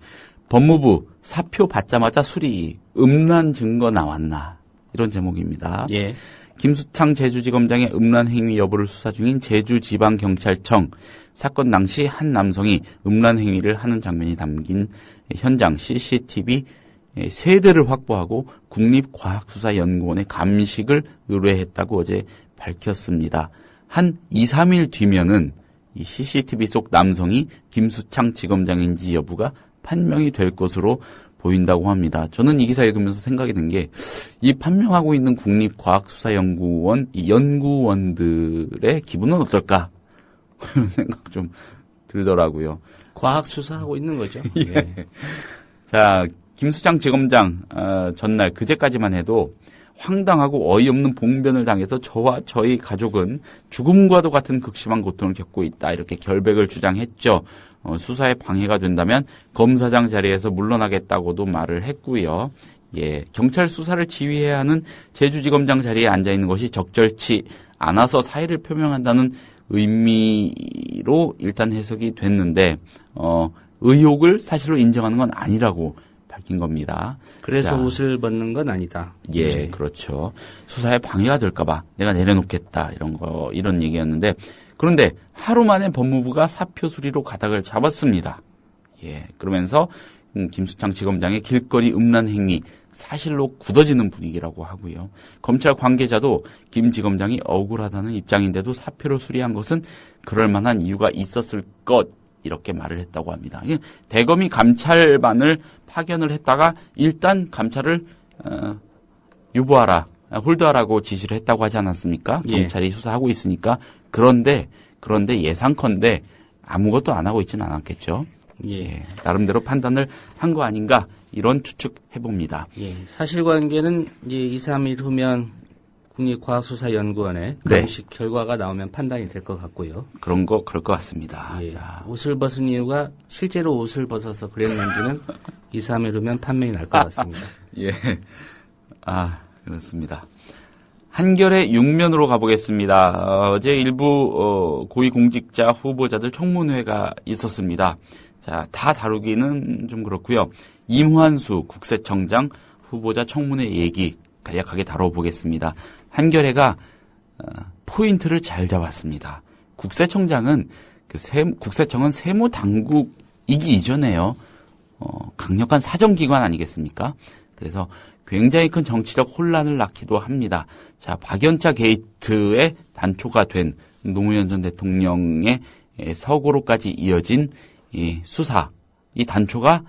법무부 사표 받자마자 수리, 음란 증거 나왔나 이런 제목입니다. 예. 김수창 제주지검장의 음란 행위 여부를 수사 중인 제주지방경찰청 사건 당시 한 남성이 음란 행위를 하는 장면이 담긴 현장 CCTV 3대를 확보하고 국립과학수사연구원에 감식을 의뢰했다고 어제 밝혔습니다. 한 2, 3일 뒤면은 이 CCTV 속 남성이 김수창 지검장인지 여부가 판명이 될 것으로 보인다고 합니다. 저는 이 기사 읽으면서 생각이 든 게 이 판명하고 있는 국립과학수사연구원 이 연구원들의 기분은 어떨까? 이런 생각 좀 들더라고요. 과학수사하고 있는 거죠. 예. 자, 김수창 지검장 전날 그제까지만 해도 황당하고 어이없는 봉변을 당해서 저와 저희 가족은 죽음과도 같은 극심한 고통을 겪고 있다. 이렇게 결백을 주장했죠. 수사에 방해가 된다면 검사장 자리에서 물러나겠다고도 말을 했고요. 예, 경찰 수사를 지휘해야 하는 제주지검장 자리에 앉아있는 것이 적절치 않아서 사의를 표명한다는 의미로 일단 해석이 됐는데 의혹을 사실로 인정하는 건 아니라고 밝힌 겁니다. 그래서 자, 옷을 벗는 건 아니다. 예, 네. 그렇죠. 수사에 방해가 될까봐 내가 내려놓겠다 이런 얘기였는데 그런데 하루 만에 법무부가 사표 수리로 가닥을 잡았습니다. 예, 그러면서 김수창 지검장의 길거리 음란 행위 사실로 굳어지는 분위기라고 하고요. 검찰 관계자도 김 지검장이 억울하다는 입장인데도 사표를 수리한 것은 그럴 만한 이유가 있었을 것 이렇게 말을 했다고 합니다. 대검이 감찰반을 파견을 했다가 일단 감찰을 유보하라, 홀드하라고 지시를 했다고 하지 않았습니까? 예. 경찰이 수사하고 있으니까. 그런데 예상컨대 아무것도 안 하고 있지는 않았겠죠. 예. 나름대로 판단을 한 거 아닌가 이런 추측해봅니다. 예. 사실관계는 이제 2, 3일 후면 국립과학수사연구원에 네. 감식 결과가 나오면 판단이 될 것 같고요. 그럴 것 같습니다. 예. 자. 옷을 벗은 이유가 실제로 옷을 벗어서 그랬는지는 2, 3일 후면 판명이 날 것 같습니다. 예. 그렇습니다. 한겨레 6면으로 가보겠습니다. 어제 일부 고위공직자 후보자들 청문회가 있었습니다. 자, 다 다루기는 좀 그렇고요. 임환수 국세청장 후보자 청문회 얘기 간략하게 다뤄보겠습니다. 한겨레가 포인트를 잘 잡았습니다. 국세청장은 국세청은 세무당국이기 이전에요. 강력한 사정기관 아니겠습니까? 그래서 굉장히 큰 정치적 혼란을 낳기도 합니다. 자, 박연차 게이트의 단초가 된 노무현 전 대통령의 서고로까지 이어진 이 수사, 이 단초가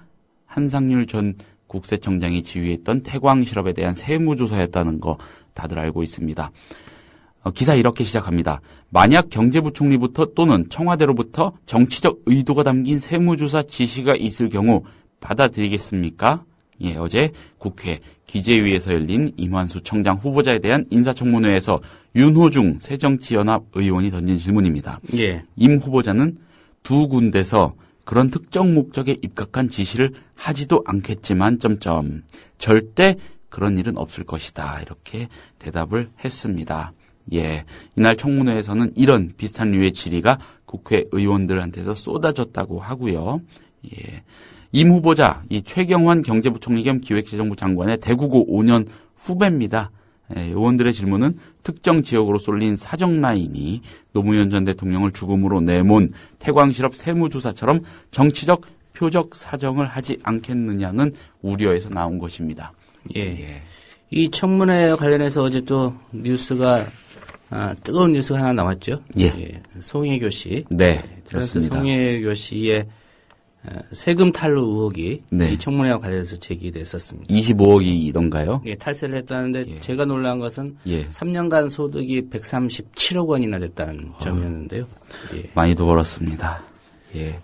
한상률 전 국세청장이 지휘했던 태광 실업에 대한 세무조사였다는 거 다들 알고 있습니다. 기사 이렇게 시작합니다. 만약 경제부총리부터 또는 청와대로부터 정치적 의도가 담긴 세무조사 지시가 있을 경우 받아들이겠습니까? 예, 어제 국회 기재위에서 열린 임환수 청장 후보자에 대한 인사청문회에서 윤호중 새정치연합 의원이 던진 질문입니다. 예. 임 후보자는 두 군데서 그런 특정 목적에 입각한 지시를 하지도 않겠지만 절대 그런 일은 없을 것이다. 이렇게 대답을 했습니다. 예, 이날 청문회에서는 이런 비슷한 류의 질의가 국회의원들한테서 쏟아졌다고 하고요. 예, 임 후보자, 이 최경환 경제부총리 겸 기획재정부 장관의 대구고 5년 후배입니다. 예, 의원들의 질문은 특정 지역으로 쏠린 사정라인이 노무현 전 대통령을 죽음으로 내몬 태광실업 세무조사처럼 정치적 표적 사정을 하지 않겠느냐는 우려에서 나온 것입니다. 예. 이 청문회 관련해서 어제 또 뉴스가 뜨거운 뉴스가 하나 나왔죠. 예. 송혜교 씨. 네, 그렇습니다. 송혜교 씨의 세금 탈루 의혹이 네. 이 청문회와 관련해서 제기됐었습니다. 25억이던가요? 예, 탈세를 했다는데 제가 놀란 것은 예. 3년간 소득이 137억 원이나 됐다는 점이었는데요. 예. 많이도 벌었습니다. 예.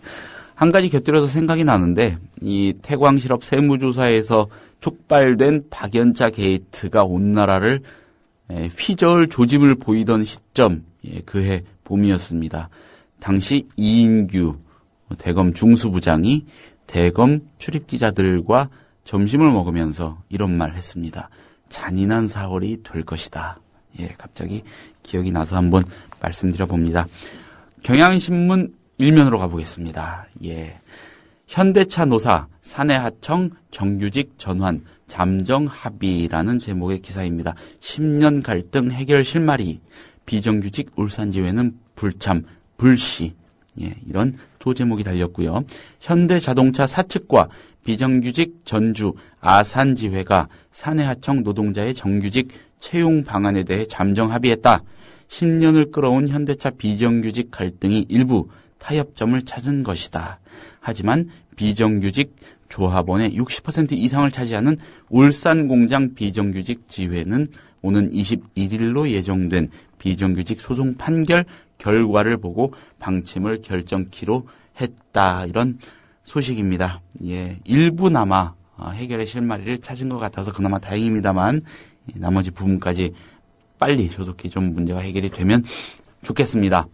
한 가지 곁들여서 생각이 나는데 이 태광실업 세무조사에서 촉발된 박연차 게이트가 온 나라를 휘저을 조짐을 보이던 시점, 그해 봄이었습니다. 당시 이인규 대검 중수부장이 대검 출입기자들과 점심을 먹으면서 이런 말 했습니다. 잔인한 4월이 될 것이다. 예, 갑자기 기억이 나서 한번 말씀드려 봅니다. 경향신문 일면으로 가보겠습니다. 예. 현대차 노사 사내하청 정규직 전환 잠정 합의라는 제목의 기사입니다. 10년 갈등 해결 실마리 비정규직 울산지회는 불참 불씨. 예, 이런 도 제목이 달렸고요. 현대자동차 사측과 비정규직 전주 아산지회가 사내하청 노동자의 정규직 채용 방안에 대해 잠정 합의했다. 10년을 끌어온 현대차 비정규직 갈등이 일부 타협점을 찾은 것이다. 하지만 비정규직 조합원의 60% 이상을 차지하는 울산공장 비정규직 지회는 오는 21일로 예정된 비정규직 소송 판결 결과를 보고 방침을 결정키로 했다. 이런 소식입니다. 예, 일부나마 해결의 실마리를 찾은 것 같아서 그나마 다행입니다만 나머지 부분까지 빨리 조속히 좀 문제가 해결이 되면 좋겠습니다.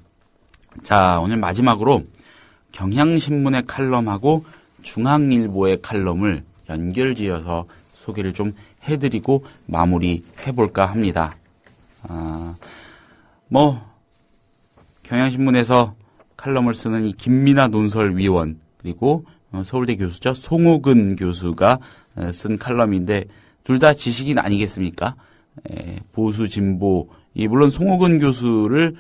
자, 오늘 마지막으로 경향신문의 칼럼하고 중앙일보의 칼럼을 연결지어서 소개를 좀 해드리고 마무리해볼까 합니다. 경향신문에서 칼럼을 쓰는 이 김민아 논설위원 그리고 서울대 교수죠. 송옥은 교수가 쓴 칼럼인데 둘 다 지식인 아니겠습니까? 보수 진보 물론 송옥은 교수를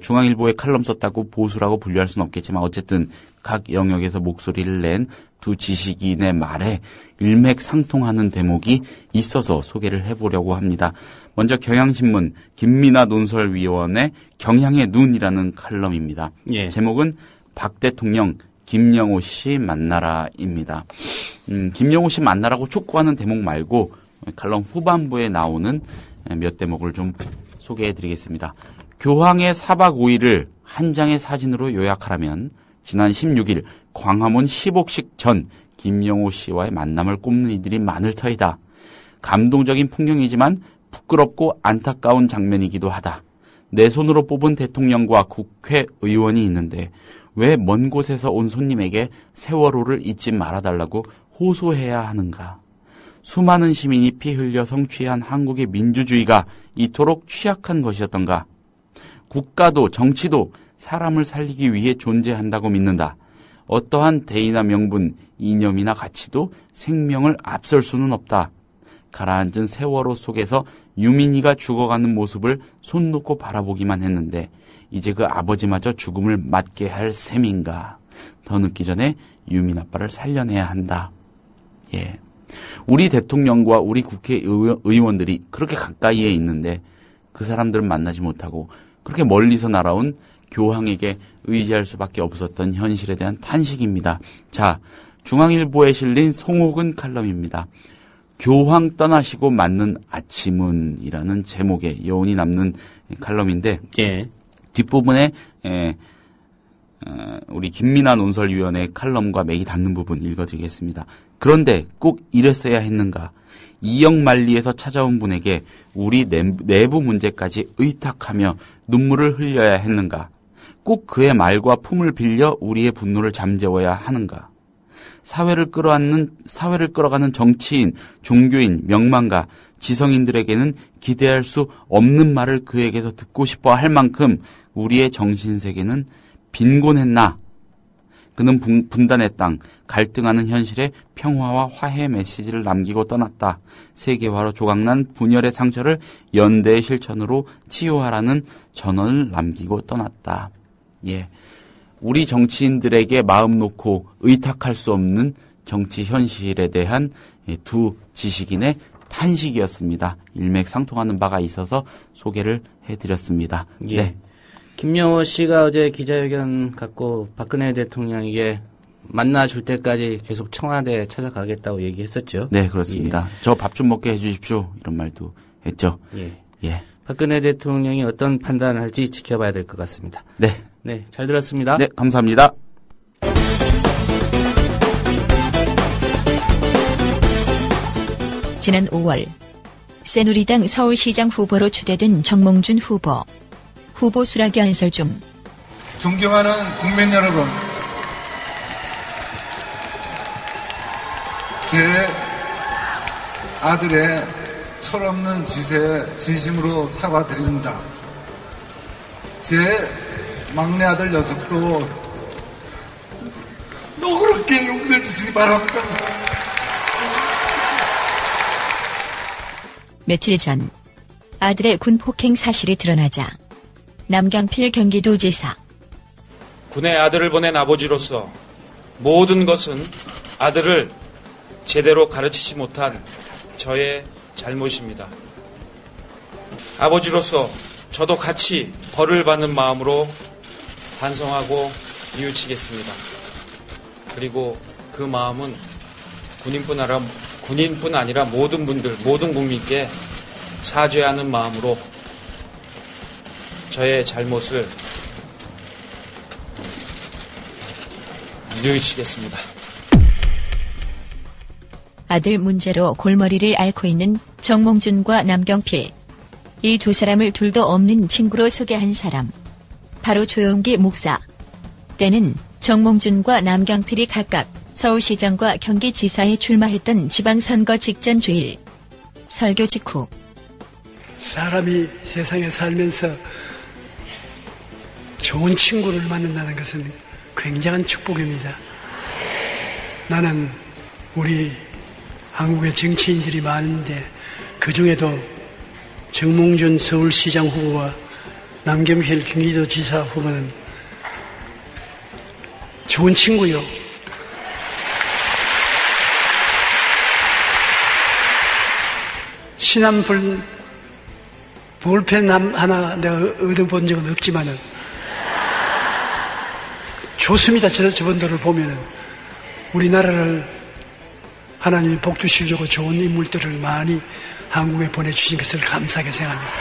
중앙일보에 칼럼 썼다고 보수라고 분류할 수는 없겠지만 어쨌든 각 영역에서 목소리를 낸 두 지식인의 말에 일맥상통하는 대목이 있어서 소개를 해보려고 합니다. 먼저 경향신문 김민아 논설위원의 경향의 눈이라는 칼럼입니다. 예. 제목은 박 대통령 김영호 씨 만나라입니다. 김영호 씨 만나라고 촉구하는 대목 말고 칼럼 후반부에 나오는 몇 대목을 좀 소개해드리겠습니다. 교황의 4박 5일을 한 장의 사진으로 요약하라면 지난 16일 광화문 10옥식 전 김영호 씨와의 만남을 꼽는 이들이 많을 터이다. 감동적인 풍경이지만 부끄럽고 안타까운 장면이기도 하다. 내 손으로 뽑은 대통령과 국회의원이 있는데 왜 먼 곳에서 온 손님에게 세월호를 잊지 말아달라고 호소해야 하는가. 수많은 시민이 피 흘려 성취한 한국의 민주주의가 이토록 취약한 것이었던가. 국가도 정치도 사람을 살리기 위해 존재한다고 믿는다. 어떠한 대의나 명분, 이념이나 가치도 생명을 앞설 수는 없다. 가라앉은 세월호 속에서 유민이가 죽어가는 모습을 손 놓고 바라보기만 했는데 이제 그 아버지마저 죽음을 맞게 할 셈인가. 더 늦기 전에 유민 아빠를 살려내야 한다. 예, 우리 대통령과 우리 국회의원들이 그렇게 가까이에 있는데 그 사람들은 만나지 못하고 그렇게 멀리서 날아온 교황에게 의지할 수밖에 없었던 현실에 대한 탄식입니다. 자, 중앙일보에 실린 송옥은 칼럼입니다. 교황 떠나시고 맞는 아침은이라는 제목의 여운이 남는 칼럼인데 예. 뒷부분에 우리 김민아 논설위원의 칼럼과 맥이 닿는 부분 읽어드리겠습니다. 그런데 꼭 이랬어야 했는가? 이역만리에서 찾아온 분에게 우리 내부 문제까지 의탁하며 눈물을 흘려야 했는가? 꼭 그의 말과 품을 빌려 우리의 분노를 잠재워야 하는가? 사회를 끌어가는 정치인, 종교인, 명망가, 지성인들에게는 기대할 수 없는 말을 그에게서 듣고 싶어 할 만큼 우리의 정신세계는 빈곤했나? 그는 분단의 땅, 갈등하는 현실에 평화와 화해 메시지를 남기고 떠났다. 세계화로 조각난 분열의 상처를 연대의 실천으로 치유하라는 전언을 남기고 떠났다. 예, 우리 정치인들에게 마음 놓고 의탁할 수 없는 정치 현실에 대한 두 지식인의 탄식이었습니다. 일맥상통하는 바가 있어서 소개를 해드렸습니다. 예. 네. 김명호 씨가 어제 기자회견 갖고 박근혜 대통령에게 만나줄 때까지 계속 청와대 찾아가겠다고 얘기했었죠. 네, 그렇습니다. 예. 저 밥 좀 먹게 해주십시오. 이런 말도 했죠. 예. 예. 박근혜 대통령이 어떤 판단을 할지 지켜봐야 될 것 같습니다. 네. 네, 잘 들었습니다. 네, 감사합니다. 지난 5월 새누리당 서울시장 후보로 추대된 정몽준 후보. 후보 수락이 연설 중 존경하는 국민 여러분, 제 아들의 철없는 짓에 진심으로 사과드립니다. 제 막내 아들 녀석도 너그럽게 용서해 주시기 바랍니다. 며칠 전 아들의 군 폭행 사실이 드러나자 남경필 경기도지사. 군에 아들을 보낸 아버지로서 모든 것은 아들을 제대로 가르치지 못한 저의 잘못입니다. 아버지로서 저도 같이 벌을 받는 마음으로 반성하고 뉘우치겠습니다. 그리고 그 마음은 군인뿐 아니라 모든 분들, 모든 국민께 사죄하는 마음으로 저의 잘못을 뉘우치겠습니다. 아들 문제로 골머리를 앓고 있는 정몽준과 남경필. 이 두 사람을 둘도 없는 친구로 소개한 사람. 바로 조용기 목사. 때는 정몽준과 남경필이 각각 서울시장과 경기지사에 출마했던 지방선거 직전 주일. 설교 직후. 사람이 세상에 살면서 좋은 친구를 만난다는 것은 굉장한 축복입니다. 나는 우리 한국의 정치인들이 많은데 그 중에도 정몽준 서울시장 후보와 남경필 경기도지사 후보는 좋은 친구요. 신한 볼펜 하나 내가 얻어본 적은 없지만은 좋습니다. 저분들을 보면은 우리나라를 하나님이 복주시려고 좋은 인물들을 많이 한국에 보내주신 것을 감사하게 생각합니다.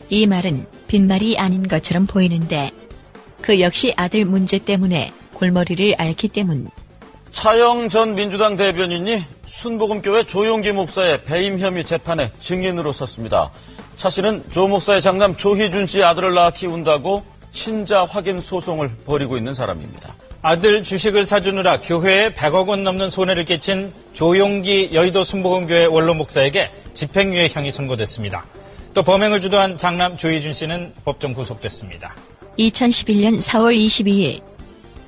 이 말은 빈말이 아닌 것처럼 보이는데 그 역시 아들 문제 때문에 골머리를 앓기 때문. 차영 전 민주당 대변인이 순복음교회 조용기 목사의 배임 혐의 재판에 증인으로 섰습니다. 차 씨는 조 목사의 장남 조희준 씨의 아들을 낳아 키운다고 친자 확인 소송을 벌이고 있는 사람입니다. 아들 주식을 사주느라 교회에 100억 원 넘는 손해를 끼친 조용기 여의도 순복음교회 원로 목사에게 집행유예형이 선고됐습니다. 또 범행을 주도한 장남 조희준 씨는 법정 구속됐습니다. 2011년 4월 22일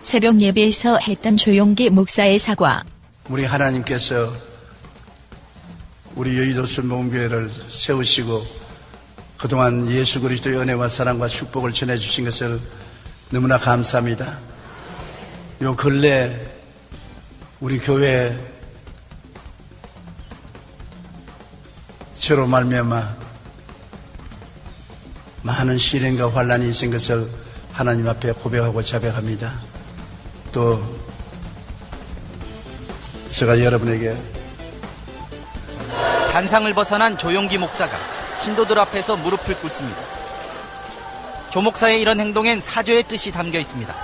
새벽 예배에서 했던 조용기 목사의 사과. 우리 하나님께서 우리 여의도 순복음교회를 세우시고 그동안 예수 그리스도의 은혜와 사랑과 축복을 전해주신 것을 너무나 감사합니다. 요 근래 우리 교회 저로 말미암아 많은 시련과 환난이 있은 것을 하나님 앞에 고백하고 자백합니다. 또 제가 여러분에게 단상을 벗어난 조용기 목사가 신도들 앞에서 무릎을 꿇습니다. 조 목사의 이런 행동엔 사죄의 뜻이 담겨 있습니다.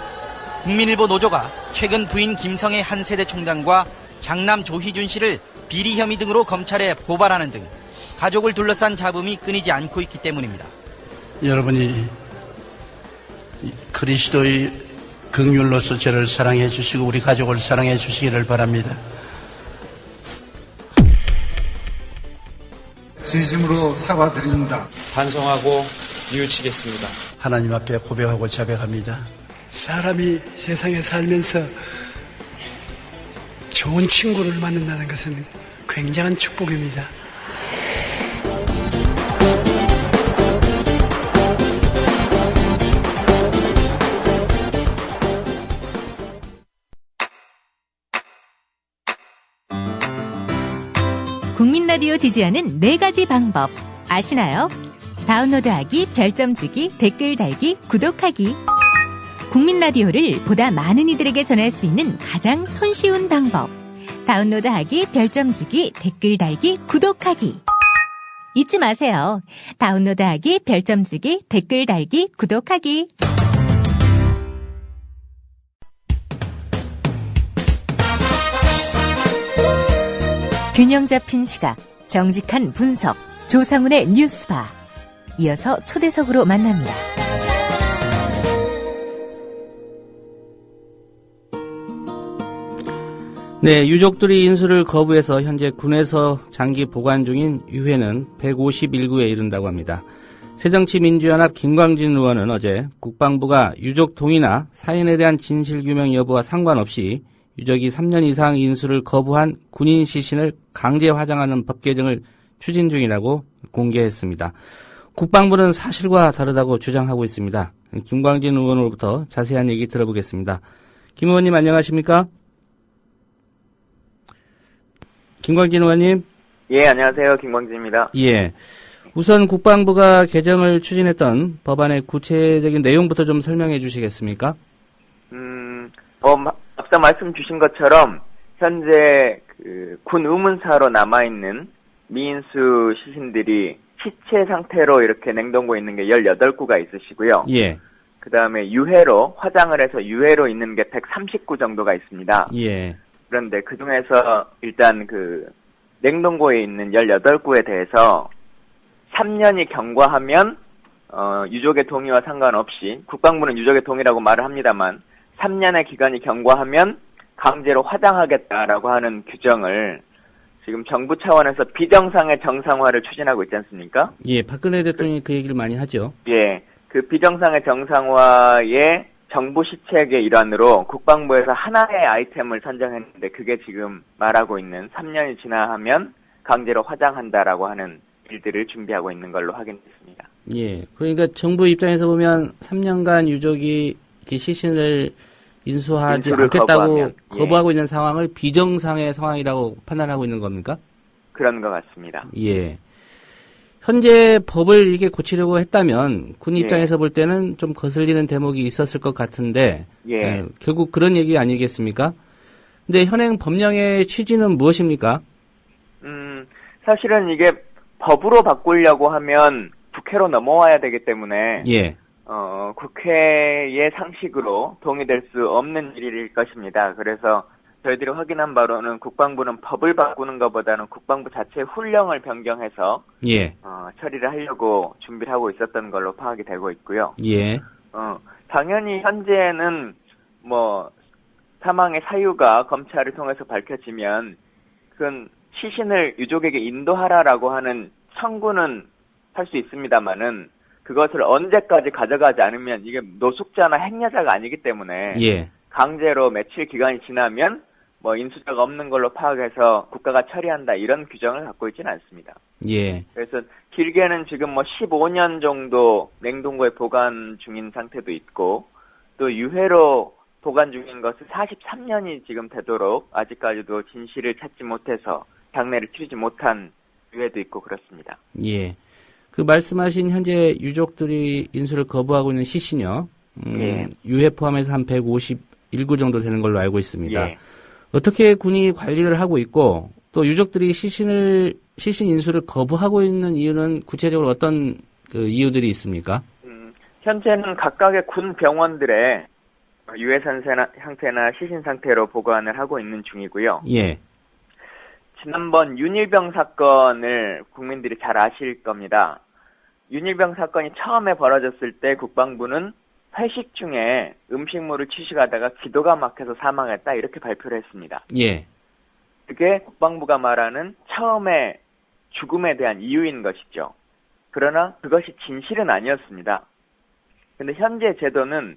국민일보 노조가 최근 부인 김성애 한 세대 총장과 장남 조희준 씨를 비리 혐의 등으로 검찰에 고발하는 등 가족을 둘러싼 잡음이 끊이지 않고 있기 때문입니다. 여러분이 그리스도의 긍휼로서 저를 사랑해 주시고 우리 가족을 사랑해 주시기를 바랍니다. 진심으로 사과드립니다. 반성하고 뉘우치겠습니다. 하나님 앞에 고백하고 자백합니다. 사람이 세상에 살면서 좋은 친구를 만난다는 것은 굉장한 축복입니다. 국민라디오 지지하는 4가지 방법 아시나요? 다운로드하기, 별점 주기, 댓글 달기, 구독하기. 국민라디오를 보다 많은 이들에게 전할 수 있는 가장 손쉬운 방법. 다운로드하기, 별점 주기, 댓글 달기, 구독하기. 잊지 마세요. 다운로드하기, 별점 주기, 댓글 달기, 구독하기. 균형 잡힌 시각, 정직한 분석, 조상훈의 뉴스바. 이어서 초대석으로 만납니다. 네, 유족들이 인수를 거부해서 현재 군에서 장기 보관 중인 유해는 151구에 이른다고 합니다. 새정치민주연합 김광진 의원은 어제 국방부가 유족 동의나 사인에 대한 진실규명 여부와 상관없이 유족이 3년 이상 인수를 거부한 군인 시신을 강제 화장하는 법 개정을 추진 중이라고 공개했습니다. 국방부는 사실과 다르다고 주장하고 있습니다. 김광진 의원으로부터 자세한 얘기 들어보겠습니다. 김 의원님 안녕하십니까? 김광진 의원님. 예, 안녕하세요. 김광진입니다. 예. 우선 국방부가 개정을 추진했던 법안의 구체적인 내용부터 좀 설명해 주시겠습니까? 앞서 말씀 주신 것처럼 현재 군 의문사로 남아있는 미인수 시신들이 시체 상태로 이렇게 냉동고에 있는 게 18구가 있으시고요. 예. 그 다음에 유해로, 화장을 해서 유해로 있는 게 139 정도가 있습니다. 예. 그런데 그 중에서 일단 냉동고에 있는 18구에 대해서 3년이 경과하면, 유족의 동의와 상관없이, 국방부는 유족의 동의라고 말을 합니다만, 3년의 기간이 경과하면 강제로 화장하겠다라고 하는 규정을 지금 정부 차원에서 비정상의 정상화를 추진하고 있지 않습니까? 예, 박근혜 대통령이 그 얘기를 많이 하죠. 예, 그 비정상의 정상화의 정부 시책의 일환으로 국방부에서 하나의 아이템을 선정했는데 그게 지금 말하고 있는 3년이 지나면 강제로 화장한다라고 하는 일들을 준비하고 있는 걸로 확인됐습니다. 예, 그러니까 정부 입장에서 보면 3년간 유족이 시신을 인수하지 않겠다고 거부하고 있는 상황을 비정상의 상황이라고 판단하고 있는 겁니까? 그런 것 같습니다. 예. 현재 법을 이렇게 고치려고 했다면 군 입장에서 볼 때는 좀 거슬리는 대목이 있었을 것 같은데 결국 그런 얘기 아니겠습니까? 근데 현행 법령의 취지는 무엇입니까? 사실은 이게 법으로 바꾸려고 하면 국회로 넘어와야 되기 때문에 국회의 상식으로 동의될 수 없는 일일 것입니다. 그래서 저희들이 확인한 바로는 국방부는 법을 바꾸는 것보다는 국방부 자체의 훈령을 변경해서 처리를 하려고 준비를 하고 있었던 걸로 파악이 되고 있고요. 당연히 현재는 사망의 사유가 검찰을 통해서 밝혀지면 그건 시신을 유족에게 인도하라라고 하는 청구는 할 수 있습니다만은 그것을 언제까지 가져가지 않으면 이게 노숙자나 행여자가 아니기 때문에 강제로 며칠 기간이 지나면 인수자가 없는 걸로 파악해서 국가가 처리한다 이런 규정을 갖고 있지는 않습니다. 그래서 길게는 지금 15년 정도 냉동고에 보관 중인 상태도 있고 또 유해로 보관 중인 것은 43년이 지금 되도록 아직까지도 진실을 찾지 못해서 장례를 치르지 못한 유해도 있고 그렇습니다. 예. 그 말씀하신 현재 유족들이 인수를 거부하고 있는 시신이요. 유해 포함해서 한 151구 정도 되는 걸로 알고 있습니다. 어떻게 군이 관리를 하고 있고 또 유족들이 시신 인수를 거부하고 있는 이유는 구체적으로 어떤 이유들이 있습니까? 현재는 각각의 군 병원들에 유해 상태나 시신 상태로 보관을 하고 있는 중이고요. 지난번 윤일병 사건을 국민들이 잘 아실 겁니다. 윤일병 사건이 처음에 벌어졌을 때 국방부는 회식 중에 음식물을 취식하다가 기도가 막혀서 사망했다 이렇게 발표를 했습니다. 예. 그게 국방부가 말하는 처음에 죽음에 대한 이유인 것이죠. 그러나 그것이 진실은 아니었습니다. 근데 현재 제도는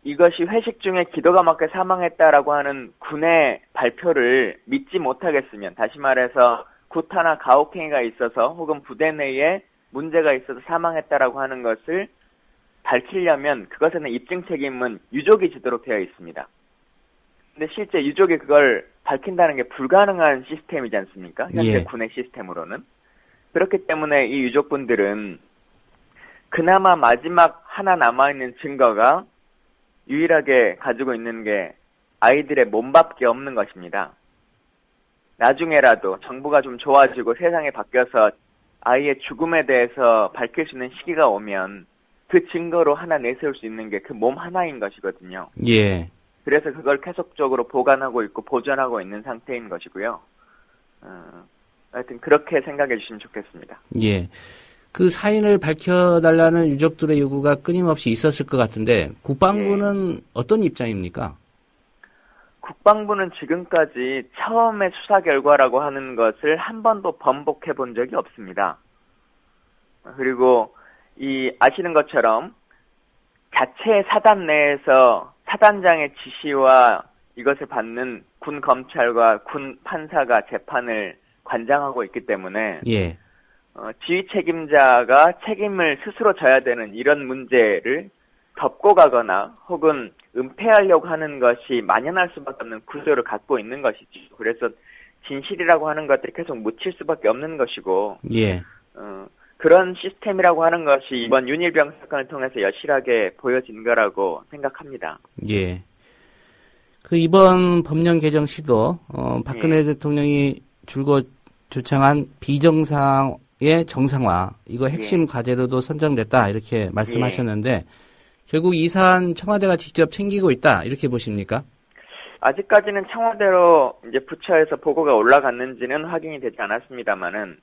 이것이 회식 중에 기도가 막혀 사망했다라고 하는 군의 발표를 믿지 못하겠으면, 다시 말해서 구타나 가혹행위가 있어서 혹은 부대 내에 문제가 있어서 사망했다라고 하는 것을 밝히려면 그것에는 입증 책임은 유족이 지도록 되어 있습니다. 근데 실제 유족이 그걸 밝힌다는 게 불가능한 시스템이지 않습니까? 현재 군의 시스템으로는. 그렇기 때문에 이 유족분들은 그나마 마지막 하나 남아있는 증거가 유일하게 가지고 있는 게 아이들의 몸밖에 없는 것입니다. 나중에라도 정부가 좀 좋아지고 세상이 바뀌어서 아이의 죽음에 대해서 밝힐 수 있는 시기가 오면 그 증거로 하나 내세울 수 있는 게 그 몸 하나인 것이거든요. 예. 그래서 그걸 계속적으로 보관하고 있고 보존하고 있는 상태인 것이고요. 하여튼 그렇게 생각해 주시면 좋겠습니다. 예. 그 사인을 밝혀달라는 유족들의 요구가 끊임없이 있었을 것 같은데 국방부는 어떤 입장입니까? 국방부는 지금까지 처음에 수사 결과라고 하는 것을 한 번도 번복해 본 적이 없습니다. 그리고 아시는 것처럼 자체 사단 내에서 사단장의 지시와 이것을 받는 군 검찰과 군 판사가 재판을 관장하고 있기 때문에 예. 지휘 책임자가 책임을 스스로 져야 되는 이런 문제를 덮고 가거나 혹은 은폐하려고 하는 것이 만연할 수밖에 없는 구조를 갖고 있는 것이죠. 그래서 진실이라고 하는 것들이 계속 묻힐 수밖에 없는 것이고, 예. 그런 시스템이라고 하는 것이 이번 윤일병 사건을 통해서 여실하게 보여진 거라고 생각합니다. 예. 그 이번 법령 개정 시도 박근혜 대통령이 줄곧 주창한 비정상의 정상화, 이거 핵심 과제로도 선정됐다 이렇게 말씀하셨는데 결국 이 사안 청와대가 직접 챙기고 있다 이렇게 보십니까? 아직까지는 청와대로 이제 부처에서 보고가 올라갔는지는 확인이 되지 않았습니다만은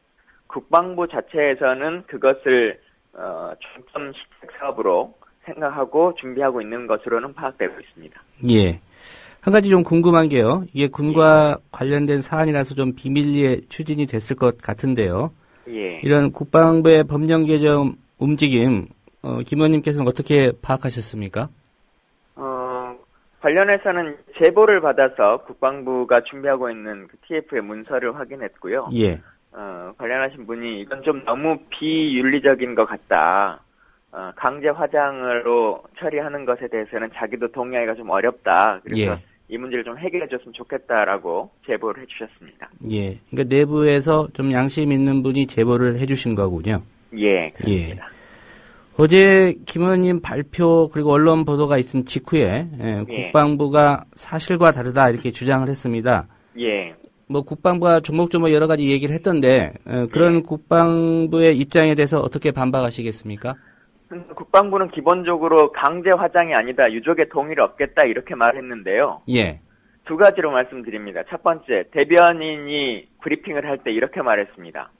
국방부 자체에서는 그것을 중점 시책 사업으로 생각하고 준비하고 있는 것으로는 파악되고 있습니다. 예. 한 가지 좀 궁금한 게요. 이게 군과 관련된 사안이라서 좀 비밀리에 추진이 됐을 것 같은데요. 예. 이런 국방부의 법령 개정 움직임, 김 의원님께서는 어떻게 파악하셨습니까? 관련해서는 제보를 받아서 국방부가 준비하고 있는 그 TF의 문서를 확인했고요. 예. 관련하신 분이 이건 좀 너무 비윤리적인 것 같다. 강제 화장으로 처리하는 것에 대해서는 자기도 동의하기가 좀 어렵다. 그래서 이 문제를 좀 해결해 줬으면 좋겠다라고 제보를 해주셨습니다. 예. 그러니까 내부에서 좀 양심 있는 분이 제보를 해주신 거군요. 예, 그렇습니다. 예. 어제 김 의원님 발표 그리고 언론 보도가 있은 직후에 국방부가 사실과 다르다 이렇게 주장을 했습니다. 예. 뭐 국방부가 조목조목 여러 가지 얘기를 했던데 그런 국방부의 입장에 대해서 어떻게 반박하시겠습니까? 국방부는 기본적으로 강제 화장이 아니다. 유족의 동의를 얻겠다 이렇게 말했는데요. 예. 두 가지로 말씀드립니다. 첫 번째, 대변인이 브리핑을 할 때 이렇게 말했습니다.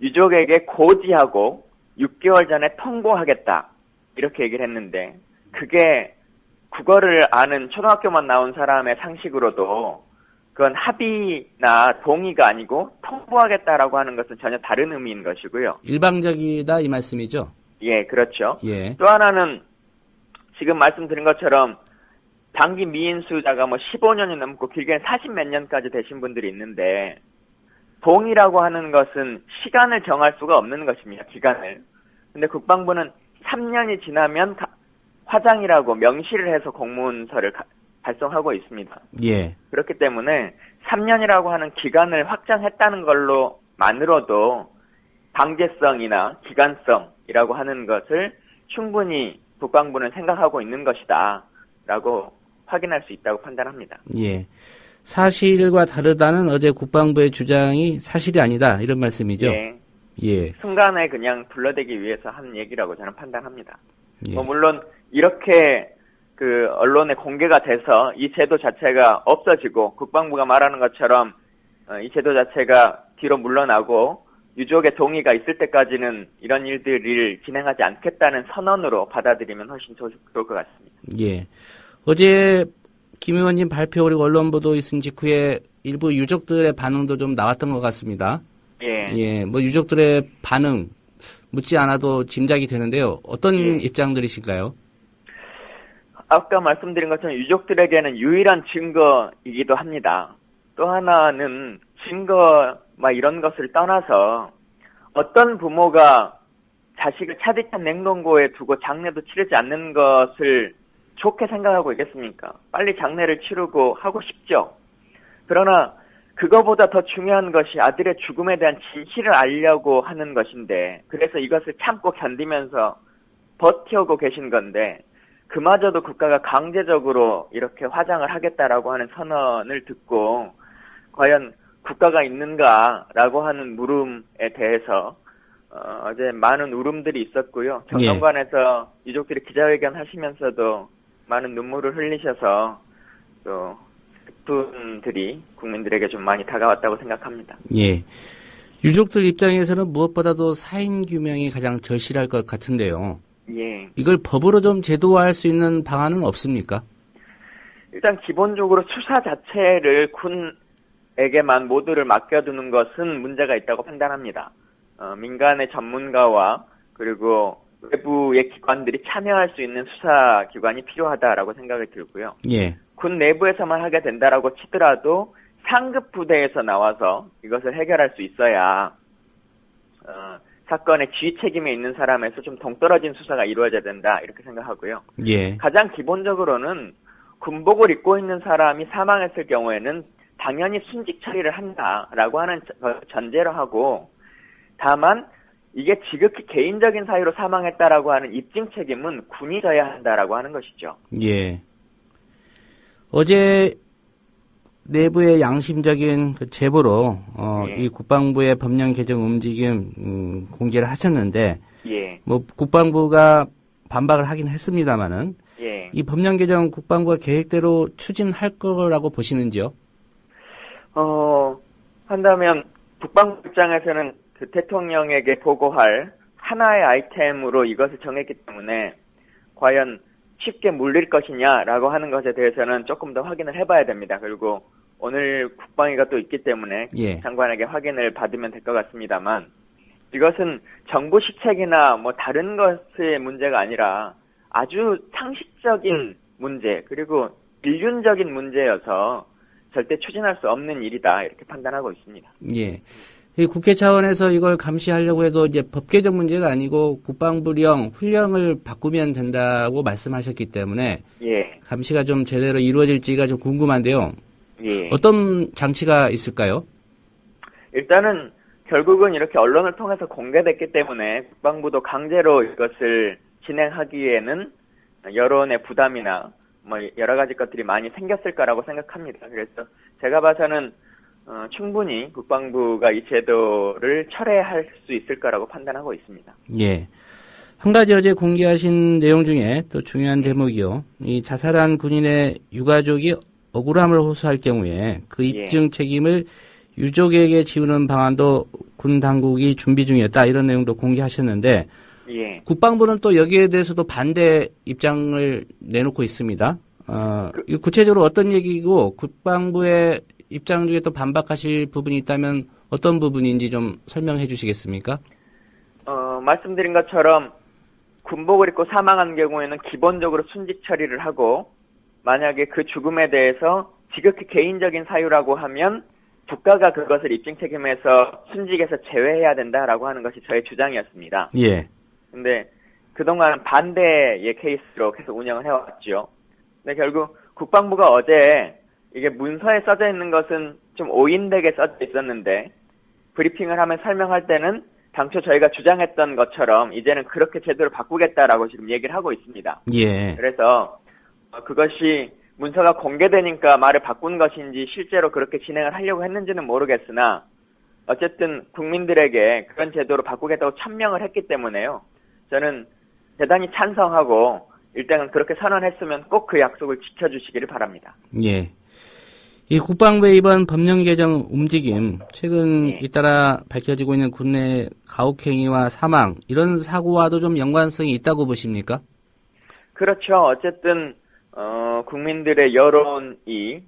유족에게 고지하고 6개월 전에 통보하겠다. 이렇게 얘기를 했는데 그게 국어를 아는 초등학교만 나온 사람의 상식으로도 그건 합의나 동의가 아니고 통보하겠다라고 하는 것은 전혀 다른 의미인 것이고요. 일방적이다 이 말씀이죠? 예, 그렇죠. 예. 또 하나는 지금 말씀드린 것처럼 단기 미인수자가 15년이 넘고 길게는 40몇 년까지 되신 분들이 있는데 동의라고 하는 것은 시간을 정할 수가 없는 것입니다. 기간을. 근데 국방부는 3년이 지나면 화장이라고 명시를 해서 공문서를 발송하고 있습니다. 예. 그렇기 때문에 3년이라고 하는 기간을 확정했다는 걸로만으로도 강제성이나 기간성이라고 하는 것을 충분히 국방부는 생각하고 있는 것이다 라고 확인할 수 있다고 판단합니다. 예. 사실과 다르다는 어제 국방부의 주장이 사실이 아니다 이런 말씀이죠? 예. 예. 순간에 그냥 불러대기 위해서 한 얘기라고 저는 판단합니다. 예. 물론 이렇게 그 언론에 공개가 돼서 이 제도 자체가 없어지고 국방부가 말하는 것처럼 이 제도 자체가 뒤로 물러나고 유족의 동의가 있을 때까지는 이런 일들을 진행하지 않겠다는 선언으로 받아들이면 훨씬 좋을 것 같습니다. 예. 어제 김 의원님 발표 그리고 언론 보도 있은 직후에 일부 유족들의 반응도 좀 나왔던 것 같습니다. 예. 예. 뭐 유족들의 반응 묻지 않아도 짐작이 되는데요. 어떤 입장들이실까요? 아까 말씀드린 것처럼 유족들에게는 유일한 증거이기도 합니다. 또 하나는 증거 이런 것을 떠나서 어떤 부모가 자식을 차디찬 냉동고에 두고 장례도 치르지 않는 것을 좋게 생각하고 있겠습니까? 빨리 장례를 치르고 하고 싶죠. 그러나 그거보다 더 중요한 것이 아들의 죽음에 대한 진실을 알려고 하는 것인데, 그래서 이것을 참고 견디면서 버텨오고 계신 건데, 그마저도 국가가 강제적으로 이렇게 화장을 하겠다라고 하는 선언을 듣고 과연 국가가 있는가라고 하는 물음에 대해서 어제 많은 울음들이 있었고요. 정론관에서 유족들이 기자회견 하시면서도 많은 눈물을 흘리셔서 또 슬픔들이 국민들에게 좀 많이 다가왔다고 생각합니다. 예. 유족들 입장에서는 무엇보다도 사인 규명이 가장 절실할 것 같은데요. 예. 이걸 법으로 좀 제도화할 수 있는 방안은 없습니까? 일단 기본적으로 수사 자체를 군에게만 모두를 맡겨두는 것은 문제가 있다고 판단합니다. 민간의 전문가와 그리고 외부의 기관들이 참여할 수 있는 수사기관이 필요하다라고 생각이 들고요. 예. 군 내부에서만 하게 된다라고 치더라도 상급 부대에서 나와서 이것을 해결할 수 있어야 사건의 지휘 책임에 있는 사람에서 좀 동떨어진 수사가 이루어져야 된다 이렇게 생각하고요. 예. 가장 기본적으로는 군복을 입고 있는 사람이 사망했을 경우에는 당연히 순직 처리를 한다라고 하는 전제로 하고, 다만 이게 지극히 개인적인 사유로 사망했다라고 하는 입증 책임은 군이 져야 한다라고 하는 것이죠. 예. 어제 내부의 양심적인 그 제보로 이 국방부의 법령 개정 움직임 공개를 하셨는데, 뭐 국방부가 반박을 하긴 했습니다만은 이 법령 개정 국방부가 계획대로 추진할 거라고 보시는지요? 한다면 국방부 입장에서는 그 대통령에게 보고할 하나의 아이템으로 이것을 정했기 때문에 과연 쉽게 물릴 것이냐라고 하는 것에 대해서는 조금 더 확인을 해봐야 됩니다. 그리고 오늘 국방위가 또 있기 때문에 장관에게 확인을 받으면 될 것 같습니다만, 이것은 정부 시책이나 뭐 다른 것의 문제가 아니라 아주 상식적인 문제, 그리고 인륜적인 문제여서 절대 추진할 수 없는 일이다 이렇게 판단하고 있습니다. 예. 이 국회 차원에서 이걸 감시하려고 해도 이제 법 개정 문제가 아니고 국방부령 훈령을 바꾸면 된다고 말씀하셨기 때문에 감시가 좀 제대로 이루어질지가 좀 궁금한데요. 어떤 장치가 있을까요? 일단은 결국은 이렇게 언론을 통해서 공개됐기 때문에 국방부도 강제로 이것을 진행하기에는 여론의 부담이나 뭐 여러 가지 것들이 많이 생겼을 거라고 생각합니다. 그래서 제가 봐서는 충분히 국방부가 이 제도를 철회할 수 있을 거라고 판단하고 있습니다. 예. 한 가지 어제 공개하신 내용 중에 또 중요한 대목이요. 이 자살한 군인의 유가족이 억울함을 호소할 경우에 그 입증 책임을 유족에게 지우는 방안도 군 당국이 준비 중이었다. 이런 내용도 공개하셨는데 국방부는 또 여기에 대해서도 반대 입장을 내놓고 있습니다. 구체적으로 어떤 얘기고 국방부의 입장 중에 또 반박하실 부분이 있다면 어떤 부분인지 좀 설명해 주시겠습니까? 말씀드린 것처럼 군복을 입고 사망한 경우에는 기본적으로 순직 처리를 하고, 만약에 그 죽음에 대해서 지극히 개인적인 사유라고 하면 국가가 그것을 입증 책임에서 순직에서 제외해야 된다라고 하는 것이 저의 주장이었습니다. 근데 그동안 반대의 케이스로 계속 운영을 해왔죠. 근데 결국 국방부가 어제 이게 문서에 써져 있는 것은 좀 오인되게 써져 있었는데, 브리핑을 하면 설명할 때는 당초 저희가 주장했던 것처럼 이제는 그렇게 제도를 바꾸겠다라고 지금 얘기를 하고 있습니다. 그래서 그것이 문서가 공개되니까 말을 바꾼 것인지 실제로 그렇게 진행을 하려고 했는지는 모르겠으나, 어쨌든 국민들에게 그런 제도로 바꾸겠다고 천명을 했기 때문에요. 저는 대단히 찬성하고 일단은 그렇게 선언했으면 꼭 그 약속을 지켜주시기를 바랍니다. 예. 이 국방부의 이번 법령 개정 움직임, 최근 잇따라 밝혀지고 있는 군내 가혹행위와 사망, 이런 사고와도 좀 연관성이 있다고 보십니까? 그렇죠. 어쨌든 국민들의 여론이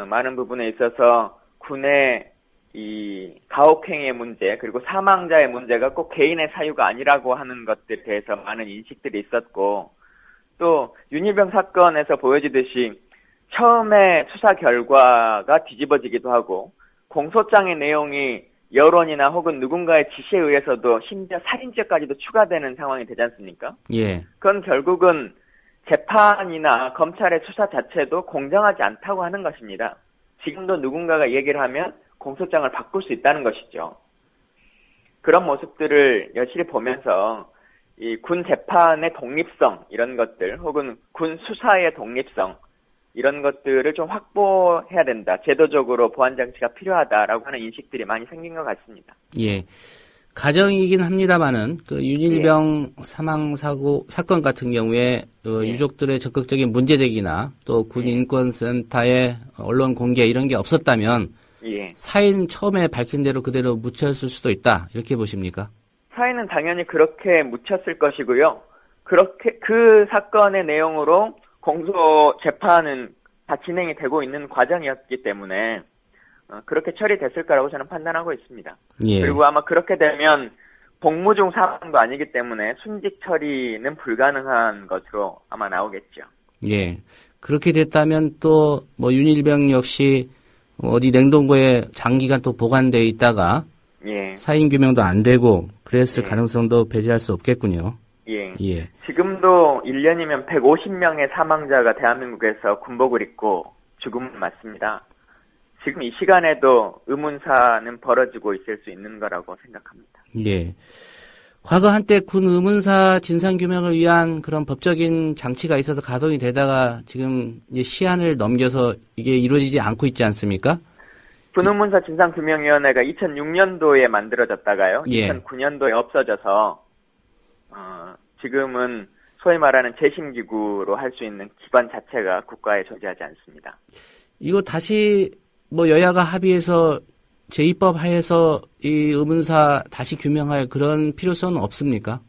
많은 부분에 있어서 군의 이 가혹행위의 문제 그리고 사망자의 문제가 꼭 개인의 사유가 아니라고 하는 것들에 대해서 많은 인식들이 있었고, 또 윤일병 사건에서 보여지듯이 처음에 수사 결과가 뒤집어지기도 하고 공소장의 내용이 여론이나 혹은 누군가의 지시에 의해서도 심지어 살인죄까지도 추가되는 상황이 되지 않습니까? 예. 그건 결국은 재판이나 검찰의 수사 자체도 공정하지 않다고 하는 것입니다. 지금도 누군가가 얘기를 하면 공소장을 바꿀 수 있다는 것이죠. 그런 모습들을 여실히 보면서 이 군 재판의 독립성 이런 것들 혹은 군 수사의 독립성 이런 것들을 좀 확보해야 된다. 제도적으로 보완 장치가 필요하다라고 하는 인식들이 많이 생긴 것 같습니다. 예. 가정이긴 합니다만은 그 윤일병 사망 사건 같은 경우에 유족들의 적극적인 문제 제기나 또 군 인권센터의 언론 공개 이런 게 없었다면 사인 처음에 밝힌 대로 그대로 묻혔을 수도 있다. 이렇게 보십니까? 사인은 당연히 그렇게 묻혔을 것이고요. 그렇게 그 사건의 내용으로 공소 재판은 다 진행이 되고 있는 과정이었기 때문에 그렇게 처리됐을 거라고 저는 판단하고 있습니다. 예. 그리고 아마 그렇게 되면 복무 중 사망도 아니기 때문에 순직 처리는 불가능한 것으로 아마 나오겠죠. 예. 그렇게 됐다면 또 뭐 윤일병 역시 어디 냉동고에 장기간 또 보관돼 있다가 사인 규명도 안 되고 그랬을 가능성도 배제할 수 없겠군요. 예. 지금도 1년이면 150명의 사망자가 대한민국에서 군복을 입고 죽음을 맞습니다. 지금 이 시간에도 의문사는 벌어지고 있을 수 있는 거라고 생각합니다. 예. 과거 한때 군 의문사 진상규명을 위한 그런 법적인 장치가 있어서 가동이 되다가 지금 이제 시한을 넘겨서 이게 이루어지지 않고 있지 않습니까? 군 의문사 진상규명위원회가 2006년도에 만들어졌다가요. 2009년도에 없어져서 지금은 소위 말하는 재심기구로 할 수 있는 기반 자체가 국가에 존재하지 않습니다. 이거 다시 뭐 여야가 합의해서 제2법 하에서 이 의문사 다시 규명할 그런 필요성은 없습니까?